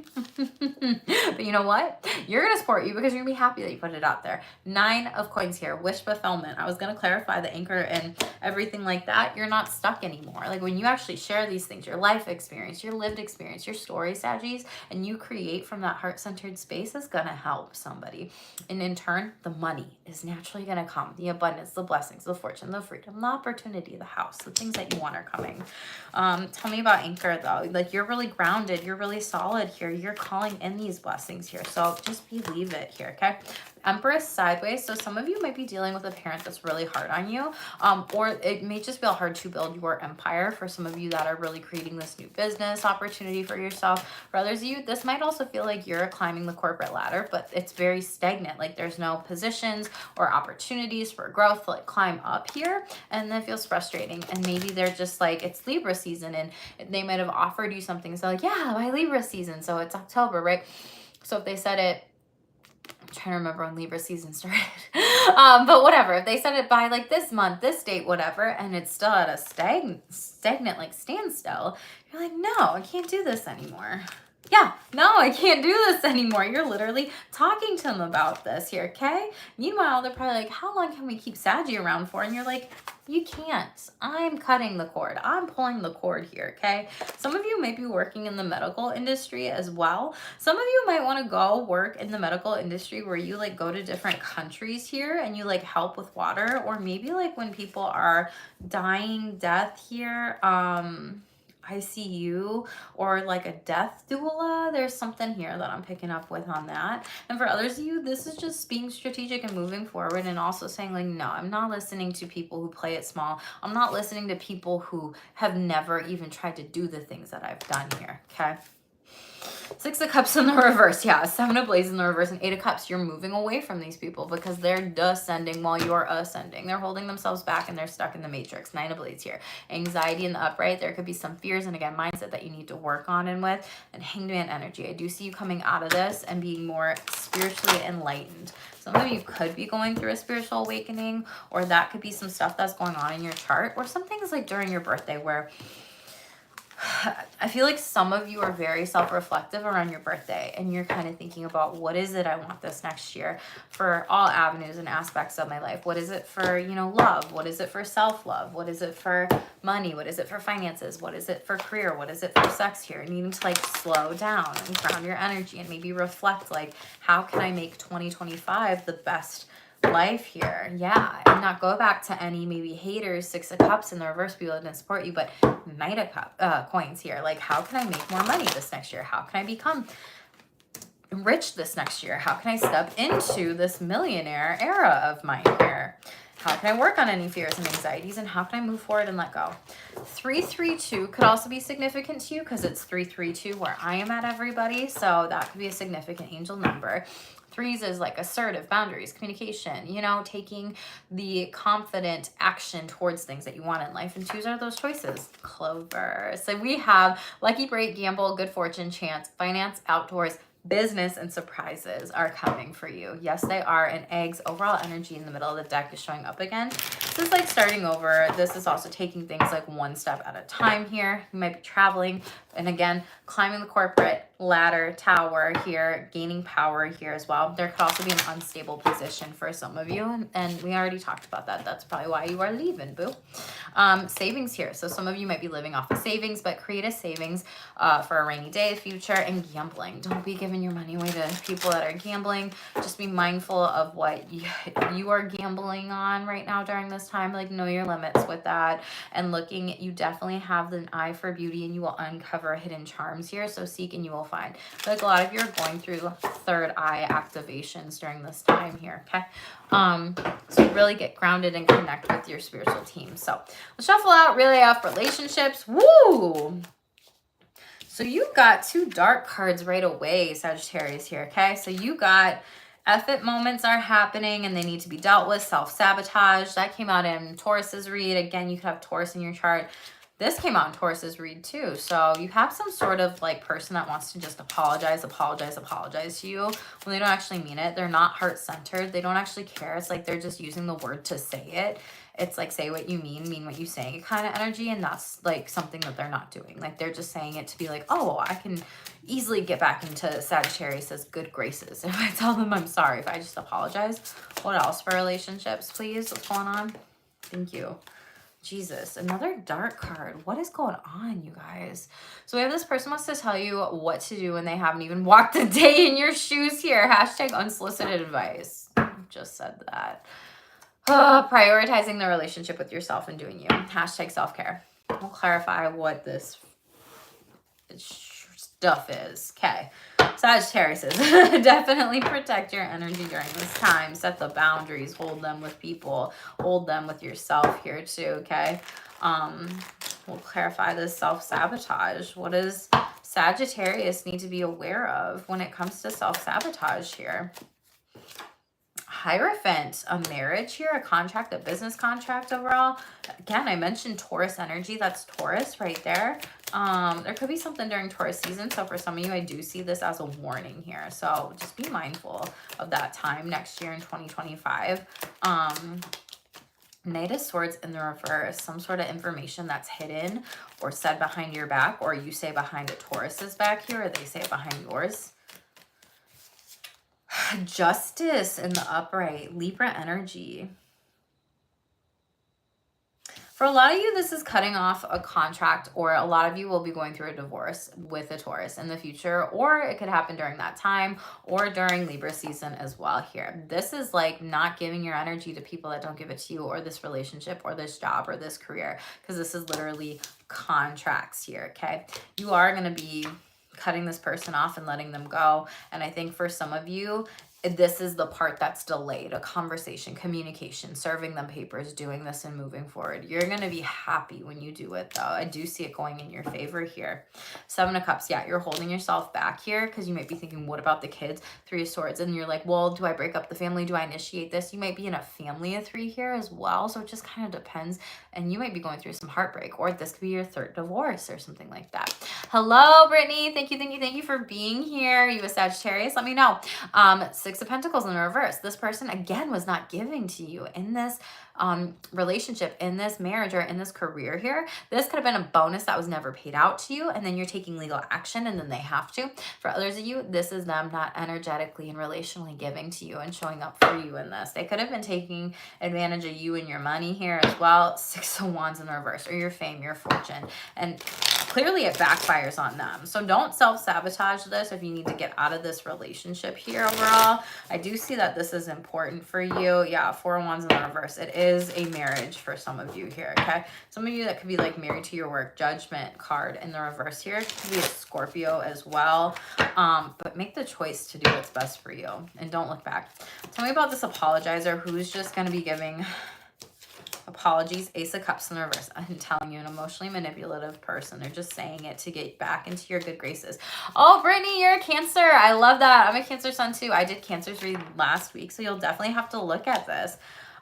Speaker 1: But you know what? You're going to support you because you're going to be happy that you put it out there. 9 of Coins here. Wish fulfillment. I was going to clarify the anchor and everything like that. You're not stuck anymore. Like when you actually share these things, your life experience, your lived experience, your story, Saggies, and you create from that heart-centered space is going to help somebody. And in turn, the money is naturally going to come. The abundance, the blessings, the fortune, the freedom, the opportunity, the house, the things that you want are coming. Tell me about anchor though. Like you're really grounded. You're really solid here. You're calling in these blessings here. So just believe it here, okay? Empress sideways. So some of you might be dealing with a parent that's really hard on you, or it may just feel hard to build your empire for some of you that are really creating this new business opportunity for yourself. For others of you, this might also feel like you're climbing the corporate ladder, but it's very stagnant. Like there's no positions or opportunities for growth to like climb up here, and that feels frustrating. And maybe they're just like, it's Libra season and they might have offered you something. So like, yeah, by Libra season. So it's October, right? So if they said it, I'm trying to remember when Libra season started. But whatever, if they set it by like this month, this date, whatever, and it's still at a stagnant like standstill, you're like, no, I can't do this anymore. Yeah, no, I can't do this anymore. You're literally talking to them about this here, okay? Meanwhile, they're probably like, how long can we keep Saggy around for? And you're like, you can't. I'm cutting the cord. I'm pulling the cord here, okay? Some of you might be working in the medical industry as well. Some of you might want to go work in the medical industry where you like go to different countries here and you like help with water, or maybe like when people are dying death here, ICU, or like a death doula. There's something here that I'm picking up with on that. And for others of you, this is just being strategic and moving forward, and also saying like, no, I'm not listening to people who play it small. I'm not listening to people who have never even tried to do the things that I've done here, okay? 6 of Cups in the reverse. Yeah, 7 of Blades in the reverse, and 8 of Cups. You're moving away from these people because they're descending while you're ascending. They're holding themselves back and they're stuck in the matrix. 9 of Blades here. Anxiety in the upright. There could be some fears and again, mindset that you need to work on and with. And Hanged Man energy. I do see you coming out of this and being more spiritually enlightened. Some of you could be going through a spiritual awakening, or that could be some stuff that's going on in your chart, or some things like during your birthday where I feel like some of you are very self-reflective around your birthday, and you're kind of thinking about, what is it I want this next year for all avenues and aspects of my life? What is it for, you know, love? What is it for self-love? What is it for money? What is it for finances? What is it for career? What is it for sex here? Needing to like slow down and ground your energy and maybe reflect, like, how can I make 2025 the best life here? Yeah, and not go back to any maybe haters, 6 of Cups in the reverse, people that didn't support you, but Knight of Coins here. Like, how can I make more money this next year? How can I become rich this next year? How can I step into this millionaire era of mine here? How can I work on any fears and anxieties, and how can I move forward and let go? 332 could also be significant to you because it's 332 where I am at, everybody. So that could be a significant angel number. 3s is like assertive, boundaries, communication, you know, taking the confident action towards things that you want in life. And 2s are those choices. Clover. So we have lucky break, gamble, good fortune, chance, finance, outdoors, business, and surprises are coming for you. Yes, they are. And eggs, overall energy in the middle of the deck is showing up again. This is like starting over. This is also taking things like one step at a time here. You might be traveling, and again, climbing the corporate ladder, tower here, gaining power here as well. There could also be an unstable position for some of you, and we already talked about that. That's probably why you are leaving, boo. Savings here. So some of you might be living off of savings, but create a savings for a rainy day future. And gambling. Don't be giving your money away to people that are gambling. Just be mindful of what you are gambling on right now during this time. Like, know your limits with that. And looking, you definitely have an eye for beauty, and you will uncover hidden charms here. So seek and you will find. I feel like a lot of you are going through third eye activations during this time here. Okay. So really get grounded and connect with your spiritual team. So let's shuffle out relay off relationships. Woo! So you got 2 dark cards right away, Sagittarius here. Okay. So you got effort moments are happening and they need to be dealt with. Self-sabotage. That came out in Taurus's read. Again, you could have Taurus in your chart. This came out in Taurus's read too. So you have some sort of like person that wants to just apologize to you when they don't actually mean it. They're not heart-centered. They don't actually care. It's like they're just using the word to say it. It's like, say what you mean what you say kind of energy. And that's like something that they're not doing. Like, they're just saying it to be like, oh, I can easily get back into Sagittarius' good graces if I tell them I'm sorry, if I just apologize. What else for relationships, please? What's going on? Thank you. Jesus, another dark card. What is going on, you guys? So we have this person wants to tell you what to do when they haven't even walked a day in your shoes here. Hashtag unsolicited advice. Just said that. Prioritizing the relationship with yourself and doing you. Hashtag self-care. We'll clarify what this stuff is. Okay. Sagittarius, definitely protect your energy during this time. Set the boundaries. Hold them with people. Hold them with yourself here too, okay? We'll clarify this self-sabotage. What does Sagittarius need to be aware of when it comes to self-sabotage here? Hierophant, a marriage here, a contract, a business contract overall. Again, I mentioned Taurus energy. That's Taurus right there. There could be something during Taurus season. So for some of you, I do see this as a warning here. So just be mindful of that time next year in 2025. Knight of Swords in the reverse, some sort of information that's hidden or said behind your back, or you say behind a Taurus's back here, or they say it behind yours. Justice in the upright, Libra energy. For a lot of you, this is cutting off a contract, or a lot of you will be going through a divorce with a Taurus in the future, or it could happen during that time or during Libra season as well here. This is like not giving your energy to people that don't give it to you, or this relationship or this job or this career, because this is literally contracts here, okay? You are going to be cutting this person off and letting them go. And I think for some of you, this is the part that's delayed, a conversation, communication, serving them papers, doing this and moving forward. You're going to be happy when you do it though. I do see it going in your favor here. 7 of Cups. Yeah, you're holding yourself back here because you might be thinking, what about the kids? 3 of Swords. And you're like, well, do I break up the family? Do I initiate this? You might be in a family of 3 here as well. So it just kind of depends. And you might be going through some heartbreak, or this could be your 3rd divorce or something like that. Hello, Brittany. Thank you for being here. You a Sagittarius? Let me know. Six of Pentacles in reverse. This person, again, was not giving to you in this relationship, in this marriage, or in this career here. This could have been a bonus that was never paid out to you, and then you're taking legal action, and then they have to. For others of you, this is them not energetically and relationally giving to you and showing up for you in this. They could have been taking advantage of you and your money here as well. Six of Wands in reverse, or your fame, your fortune. And clearly it backfires on them. So don't self-sabotage this if you need to get out of this relationship here overall. I do see that this is important for you. Yeah, Four of Wands in the reverse. It is a marriage for some of you here, okay? Some of you that could be like married to your work. Judgment card in the reverse here. It could be a Scorpio as well. But make the choice to do what's best for you and don't look back. Tell me about this apologizer who's just going to be giving apologies. Ace of Cups in the reverse. I'm telling you, an emotionally manipulative person. They're just saying it to get back into your good graces. Oh, Brittany, you're a Cancer. I love that. I'm a Cancer sun too. I did Cancer's read last week, so you'll definitely have to look at this.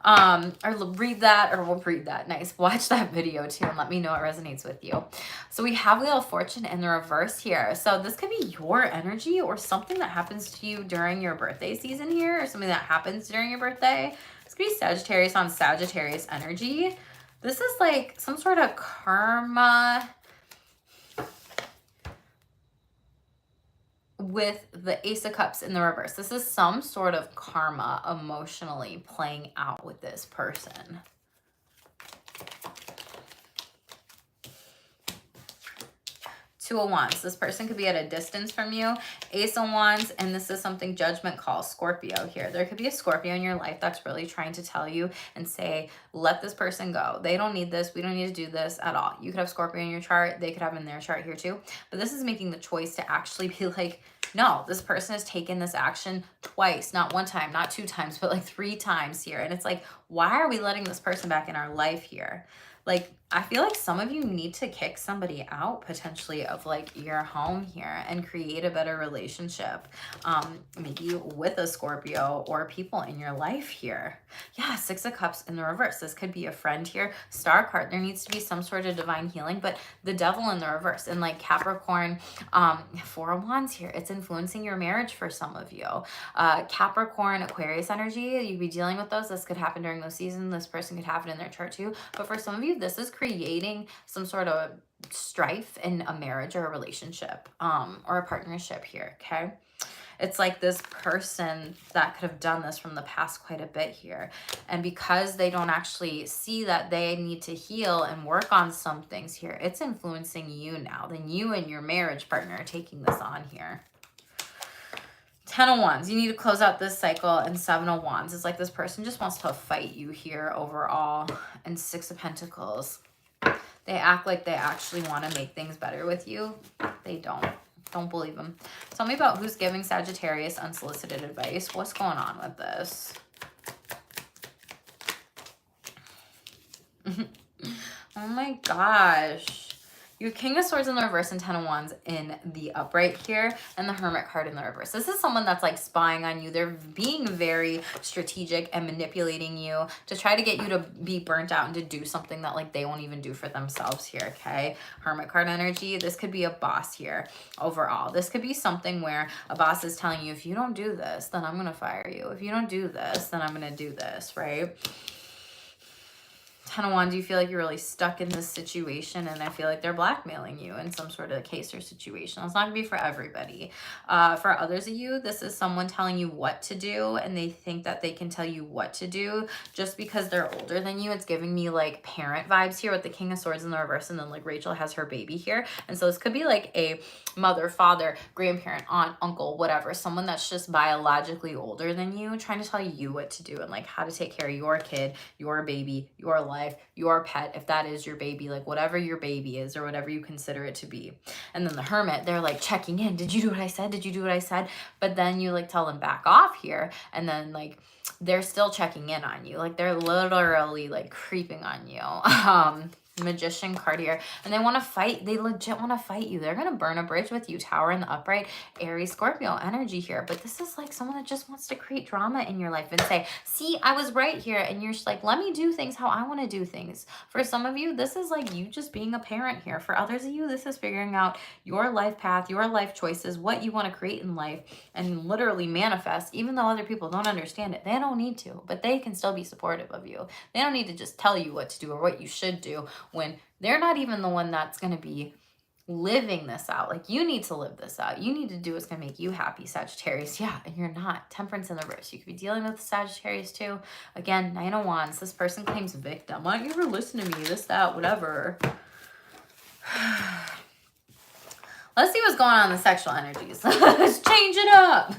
Speaker 1: Or read that, or we'll read that. Nice. Watch that video too and let me know it resonates with you. So we have Wheel of Fortune in the reverse here. So this could be your energy or something that happens to you during your birthday season here, or something that happens during your birthday. This could be Sagittarius on Sagittarius energy. This is like some sort of karma with the Ace of Cups in the reverse. This is some sort of karma emotionally playing out with this person. Two of Wands. This person could be at a distance from you. Ace of Wands, and this is something Judgment calls Scorpio here. There could be a Scorpio in your life that's really trying to tell you and say, let this person go. They don't need this. We don't need to do this at all. You could have Scorpio in your chart. They could have in their chart here too. But this is making the choice to actually be like, no, this person has taken this action twice, not one time, not two times, but like 3 times here. And it's like, why are we letting this person back in our life here? Like, I feel like some of you need to kick somebody out potentially of like your home here and create a better relationship. Maybe with a Scorpio or people in your life here. Yeah, Six of Cups in the reverse. This could be a friend here. Star card. There needs to be some sort of divine healing, but the Devil in the reverse. And like Capricorn, Four of Wands here. It's influencing your marriage for some of you. Capricorn, Aquarius energy. You'd be dealing with those. This could happen during those seasons. This person could have it in their chart too. But for some of you, this is creating some sort of strife in a marriage or a relationship, or a partnership here, okay? It's like this person that could have done this from the past quite a bit here. And because they don't actually see that they need to heal and work on some things here, it's influencing you now. Then you and your marriage partner are taking this on here. 10 of Wands. You need to close out this cycle. And 7 of Wands. It's like this person just wants to fight you here overall. And 6 of Pentacles. They act like they actually want to make things better with you. They don't. Don't believe them. Tell me about who's giving Sagittarius unsolicited advice. What's going on with this? Oh my gosh. Your King of Swords in the reverse and 10 of Wands in the upright here, and the Hermit card in the reverse. This is someone that's like spying on you. They're being very strategic and manipulating you to try to get you to be burnt out and to do something that like they won't even do for themselves here, okay? Hermit card energy. This could be a boss here overall. This could be something where a boss is telling you, if you don't do this, then I'm going to fire you. If you don't do this, then I'm going to do this, right? 10 of Wands, you feel like you're really stuck in this situation, and I feel like they're blackmailing you in some sort of case or situation. It's not going to be for everybody. For others of you, this is someone telling you what to do, and they think that they can tell you what to do just because they're older than you. It's giving me like parent vibes here with the King of Swords in the reverse, and then like Rachel has her baby here. And so this could be like a mother, father, grandparent, aunt, uncle, whatever, someone that's just biologically older than you trying to tell you what to do and like how to take care of your kid, your baby, your life, your pet, if that is your baby, like whatever your baby is or whatever you consider it to be. And then the Hermit, they're like checking in. Did you do what I said? Did you do what I said? But then you like tell them back off here, and then like they're still checking in on you. Like they're literally like creeping on you. Magician card here, and they want to fight. They legit want to fight you. They're going to burn a bridge with you. Tower in the upright, Aries, Scorpio energy here. But this is like someone that just wants to create drama in your life and say, see, I was right here. And you're just like, let me do things how I want to do things. For some of you, this is like you just being a parent here. For others of you, this is figuring out your life path, your life choices, what you want to create in life, and literally manifest, even though other people don't understand it. They don't need to, but they can still be supportive of you. They don't need to just tell you what to do or what you should do when they're not even the one that's going to be living this out. Like, you need to live this out. You need to do what's going to make you happy, Sagittarius. Yeah, and you're not. Temperance in the reverse. You could be dealing with Sagittarius too. Again, 9 of Wands. This person claims victim. Why don't you ever listen to me? This, that, whatever. Let's see what's going on in the sexual energies. Let's change it up.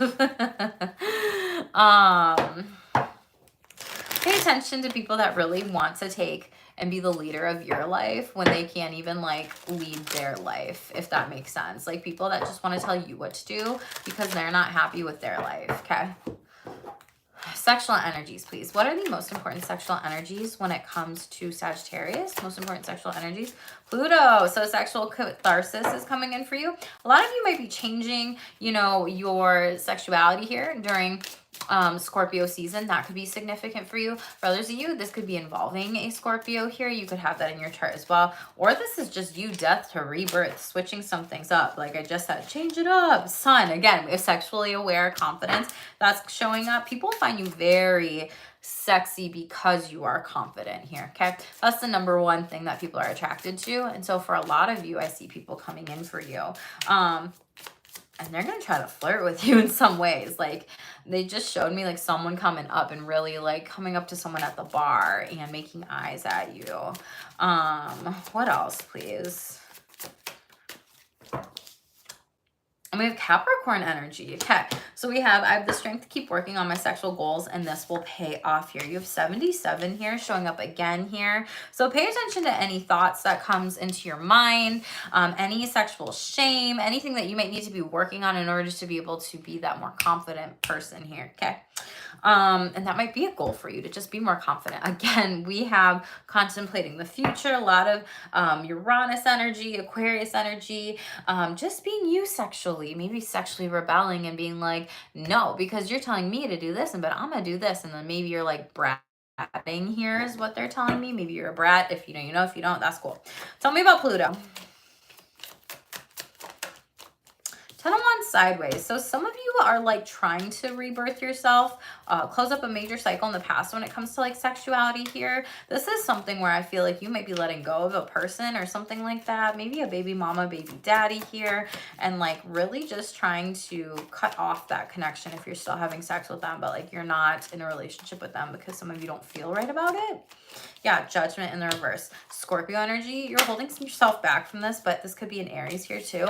Speaker 1: Pay attention to people that really want to take and be the leader of your life when they can't even like lead their life, if that makes sense. Like people that just want to tell you what to do because they're not happy with their life, okay? Sexual energies, please. What are the most important sexual energies when it comes to Sagittarius? Most important sexual energies. Pluto. So sexual catharsis is coming in for you. A lot of you might be changing, you know, your sexuality here during Scorpio season. That could be significant for you. For others of you, this could be involving a Scorpio here. You could have that in your chart as well. Or this is just you, death to rebirth, switching some things up. Like I just said, change it up. Sun, again, with sexually aware confidence, that's showing up. People find you very sexy because you are confident here, okay? That's the number one thing that people are attracted to. And so for a lot of you, I see people coming in for you. And they're going to try to flirt with you in some ways. Like, they just showed me, like, someone coming up and really, like, coming up to someone at the bar and making eyes at you. What else, please? And we have Capricorn energy. Okay, so I have the strength to keep working on my sexual goals, and this will pay off here. You have 77 here showing up again here. So pay attention to any thoughts that comes into your mind, any sexual shame, anything that you might need to be working on in order to be able to be that more confident person here, okay? And that might be a goal for you to just be more confident. Again, we have contemplating the future, a lot of Uranus energy, Aquarius energy, just being you sexually, maybe sexually rebelling and being like, no, because you're telling me to do this, but I'm gonna do this. And then maybe you're like bratting here is what they're telling me. Maybe you're a brat. If you know, you know. If you don't, that's cool. Tell me about Pluto. 10 of Wands sideways. So some of you are like trying to rebirth yourself, close up a major cycle in the past when it comes to like sexuality here. This is something where I feel like you might be letting go of a person or something like that. Maybe a baby mama, baby daddy here, and like really just trying to cut off that connection if you're still having sex with them, but like you're not in a relationship with them because some of you don't feel right about it. Yeah, Judgment in the reverse. Scorpio energy, you're holding yourself back from this, but this could be an Aries here too.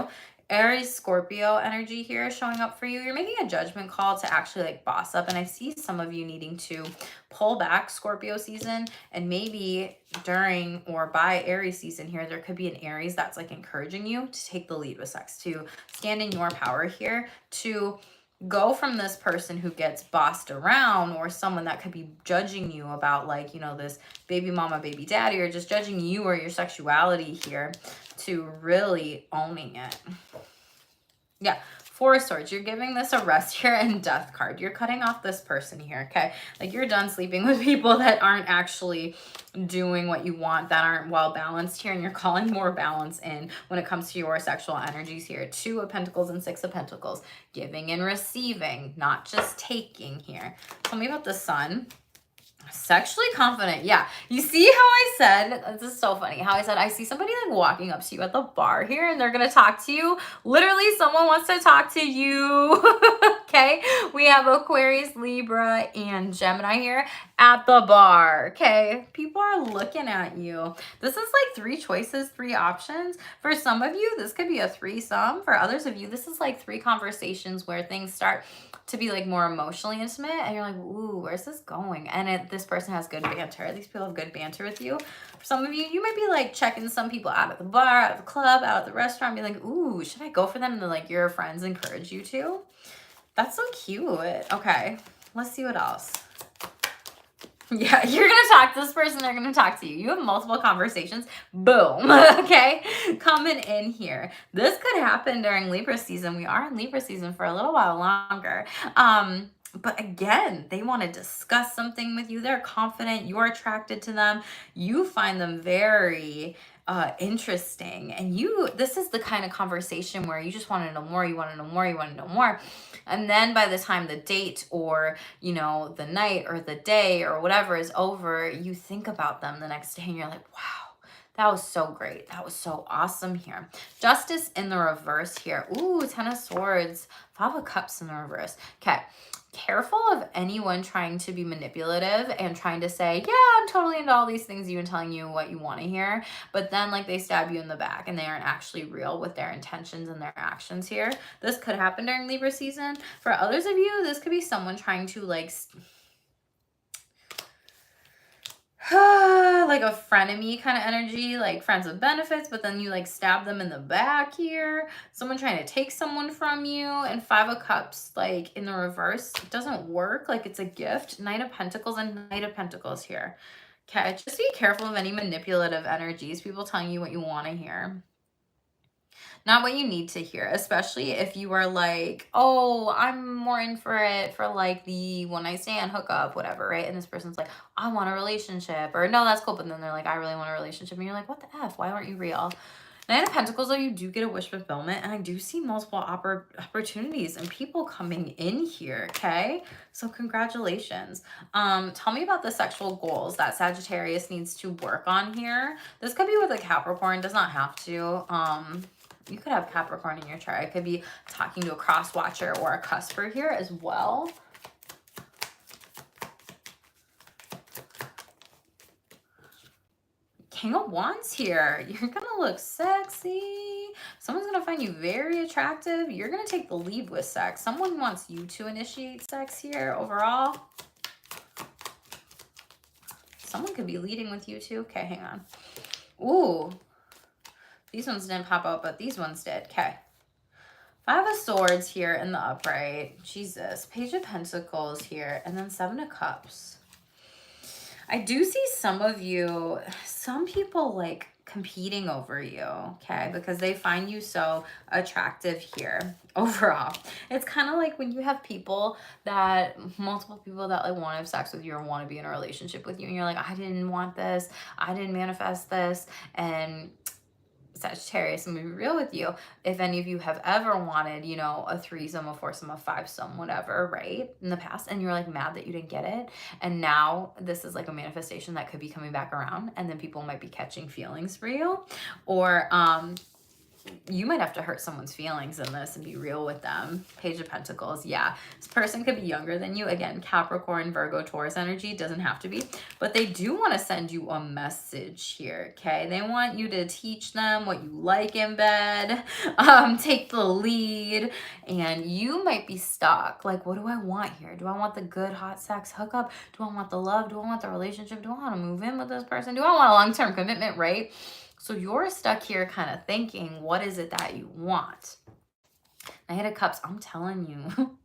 Speaker 1: Aries, Scorpio energy here showing up for you. You're making a judgment call to actually like boss up. And I see some of you needing to pull back Scorpio season, and maybe during or by Aries season here, there could be an Aries that's like encouraging you to take the lead with sex, to stand in your power here, to go from this person who gets bossed around or someone that could be judging you about like, you know, this baby mama, baby daddy, or just judging you or your sexuality here, to really owning it. Yeah, Four of Swords. You're giving this a rest here, and Death card. You're cutting off this person here, okay? Like you're done sleeping with people that aren't actually doing what you want, that aren't well balanced here, and you're calling more balance in when it comes to your sexual energies here. 2 of Pentacles and 6 of Pentacles. Giving and receiving, not just taking here. Tell me about the Sun. Sexually confident. Yeah, you see how I said, this is so funny, how I said I see somebody like walking up to you at the bar here and they're gonna talk to you. Literally someone wants to talk to you. Okay, we have Aquarius, Libra, and Gemini here at the bar. Okay, people are looking at you. This is like 3 choices, 3 options. For some of you, this could be a threesome. For others of you, this is like 3 conversations where things start to be like more emotionally intimate, and you're like, ooh, where's this going? And this person has good banter. These people have good banter with you. For some of you, you might be like checking some people out at the bar, out of the club, out at the restaurant, be like, ooh, should I go for them? And then like your friends encourage you to. That's so cute. Okay, let's see what else. Yeah, you're gonna talk to this person, they're gonna talk to you. You have multiple conversations. Boom. Okay. Coming in here. This could happen during Libra season. We are in Libra season for a little while longer. But again, they want to discuss something with you. They're confident, you're attracted to them. You find them very interesting. And this is the kind of conversation where you just want to know more, you want to know more, you want to know more. And then by the time the date or, the night or the day or whatever is over, you think about them the next day and you're like, wow, that was so great. That was so awesome here. Justice in the reverse here. Ooh, 10 of Swords, 5 of Cups in the reverse. Okay. Careful of anyone trying to be manipulative and trying to say, yeah, I'm totally into all these things, even telling you what you want to hear. But then like they stab you in the back and they aren't actually real with their intentions and their actions here. This could happen during Libra season. For others of you, this could be someone trying to like like a frenemy kind of energy, like friends with benefits, but then you like stab them in the back here. Someone trying to take someone from you. And 5 of Cups, like in the reverse, it doesn't work. Like it's a gift. Knight of Pentacles and Knight of Pentacles here. Okay, just be careful of any manipulative energies, people telling you what you want to hear. Not what you need to hear, especially if you are like, oh, I'm more in for it for like the one night stand, hookup, whatever, right? And this person's like, I want a relationship, or no, that's cool. But then they're like, I really want a relationship. And you're like, what the F? Why aren't you real? Knight of Pentacles, though, you do get a wish fulfillment, and I do see multiple opportunities and people coming in here, okay? So congratulations. Tell me about the sexual goals that Sagittarius needs to work on here. This could be with a Capricorn, does not have to. You could have Capricorn in your chart. I could be talking to a cross watcher or a cusper here as well. King of Wands here. You're going to look sexy. Someone's going to find you very attractive. You're going to take the lead with sex. Someone wants you to initiate sex here overall. Someone could be leading with you too. Okay, hang on. Ooh. These ones didn't pop out, but these ones did. Okay. 5 of Swords here in the upright. Jesus. Page of Pentacles here. And then 7 of Cups. I do see some people like competing over you, okay? Because they find you so attractive here overall. It's kind of like when you have multiple people that like want to have sex with you or want to be in a relationship with you. And you're like, I didn't want this. I didn't manifest this. And Sagittarius, I'm gonna be real with you. If any of you have ever wanted, a threesome, a foursome, a fivesome, whatever, right, in the past, and you're like mad that you didn't get it, and now this is like a manifestation that could be coming back around, and then people might be catching feelings for you, or you might have to hurt someone's feelings in this and be real with them. Page of Pentacles. Yeah, this person could be younger than you. Again, Capricorn, Virgo, Taurus energy. Doesn't have to be. But they do want to send you a message here, okay? They want you to teach them what you like in bed. Take the lead. And you might be stuck. Like, what do I want here? Do I want the good, hot sex hookup? Do I want the love? Do I want the relationship? Do I want to move in with this person? Do I want a long-term commitment, right? So you're stuck here kind of thinking, what is it that you want? Knight of Cups, I'm telling you,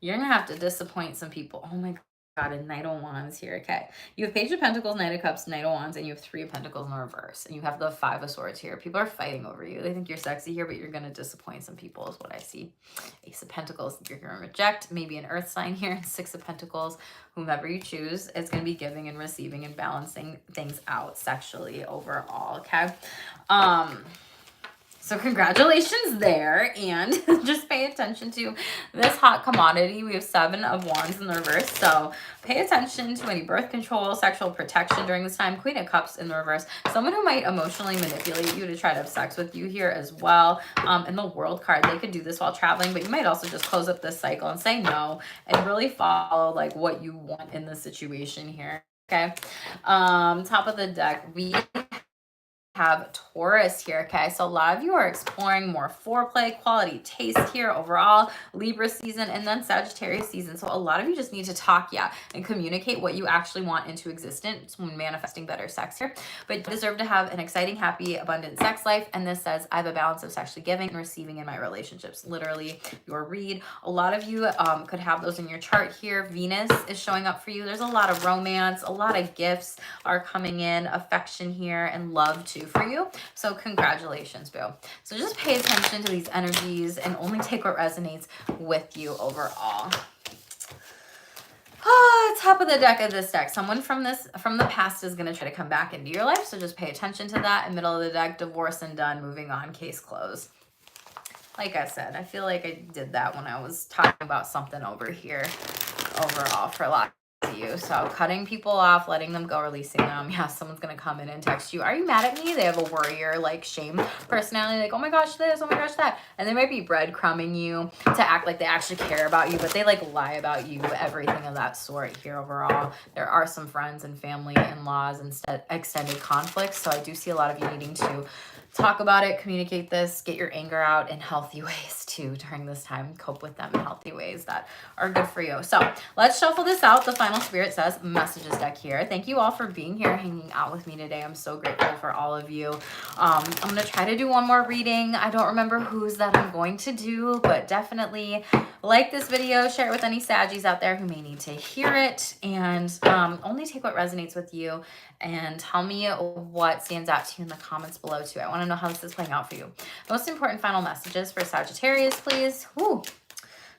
Speaker 1: you're going to have to disappoint some people. Oh my God, a Knight of Wands here. Okay. You have Page of Pentacles, Knight of Cups, Knight of Wands, and you have 3 of Pentacles in the reverse. And you have the 5 of Swords here. People are fighting over you. They think you're sexy here, but you're going to disappoint some people is what I see. Ace of Pentacles, you're going to reject. Maybe an earth sign here. 6 of Pentacles, whomever you choose, it's going to be giving and receiving and balancing things out sexually overall, okay? So congratulations there, and just pay attention to this hot commodity. We have 7 of Wands in the reverse, so pay attention to any birth control, sexual protection during this time. Queen of Cups in the reverse. Someone who might emotionally manipulate you to try to have sex with you here as well. And the World card, they could do this while traveling, but you might also just close up this cycle and say no and really follow like what you want in the situation here, okay? Top of the deck, we have Taurus here, okay? So a lot of you are exploring more foreplay, quality taste here overall, Libra season, and then Sagittarius season. So a lot of you just need to talk, and communicate what you actually want into existence when manifesting better sex here. But you deserve to have an exciting, happy, abundant sex life. And this says, I have a balance of sexually giving and receiving in my relationships. Literally your read. A lot of you could have those in your chart here. Venus is showing up for you. There's a lot of romance, a lot of gifts are coming in, affection here, and love too for you. So congratulations, boo. So just pay attention to these energies and only take what resonates with you overall. Top of the deck of this deck. Someone from the past is going to try to come back into your life. So just pay attention to that. In middle of the deck, divorce and done, moving on, case closed. Like I said, I feel like I did that when I was talking about something over here overall for a lot of you. So cutting people off, letting them go, releasing them. Yeah, someone's going to come in and text you, are you mad at me? They have a worrier, like shame personality, like, oh my gosh, this, oh my gosh, that. And they might be breadcrumbing you to act like they actually care about you, but they like lie about you, everything of that sort here overall. There are some friends and family, in-laws, and extended conflicts. So I do see a lot of you needing to talk about it, communicate this, get your anger out in healthy ways too during this time. Cope with them in healthy ways that are good for you. So let's shuffle this out. The final spirit says messages deck here. Thank you all for being here, hanging out with me today. I'm so grateful for all of you. I'm going to try to do one more reading. I don't remember whose that I'm going to do, but definitely like this video, share it with any Saggies out there who may need to hear it, and only take what resonates with you, and tell me what stands out to you in the comments below too. I want to know how this is playing out for you. Most important final messages for Sagittarius, please. Woo.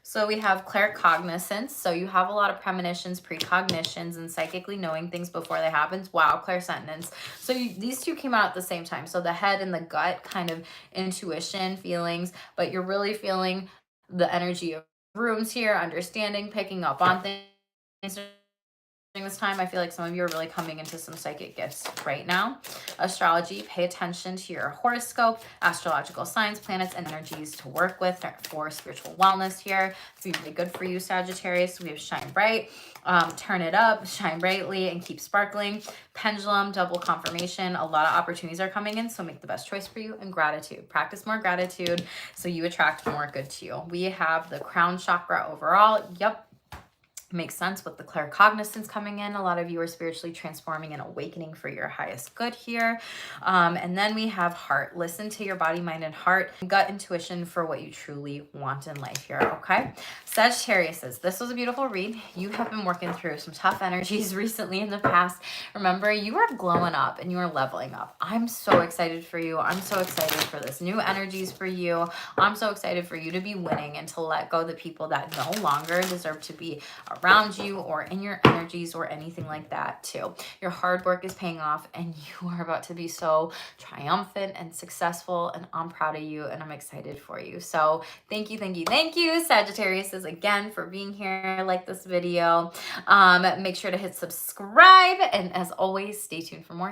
Speaker 1: So we have claircognizance. So you have a lot of premonitions, precognitions, and psychically knowing things before they happen. Wow, clairsentience. So these two came out at the same time. So the head and the gut, kind of intuition, feelings, but you're really feeling the energy of rooms here, understanding, picking up on things. This time, I feel like some of you are really coming into some psychic gifts right now. Astrology, pay attention to your horoscope, astrological signs, planets, and energies to work with for spiritual wellness here. It's going to be really good for you, Sagittarius. We have shine bright, turn it up, shine brightly, and keep sparkling. Pendulum, double confirmation. A lot of opportunities are coming in, so make the best choice for you. And gratitude. Practice more gratitude so you attract more good to you. We have the crown chakra overall. Yep. Makes sense with the claircognizance coming in. A lot of you are spiritually transforming and awakening for your highest good here. And then we have heart. Listen to your body, mind, and heart. Gut intuition for what you truly want in life here, okay? Sagittarius, this was a beautiful read. You have been working through some tough energies recently in the past. Remember, you are glowing up and you are leveling up. I'm so excited for you. I'm so excited for this new energies for you. I'm so excited for you to be winning and to let go the people that no longer deserve to be around you or in your energies or anything like that too. Your hard work is paying off and you are about to be so triumphant and successful, and I'm proud of you and I'm excited for you. So thank you, Sagittarius, again for being here. Like this video. Make sure to hit subscribe, and as always, stay tuned for more.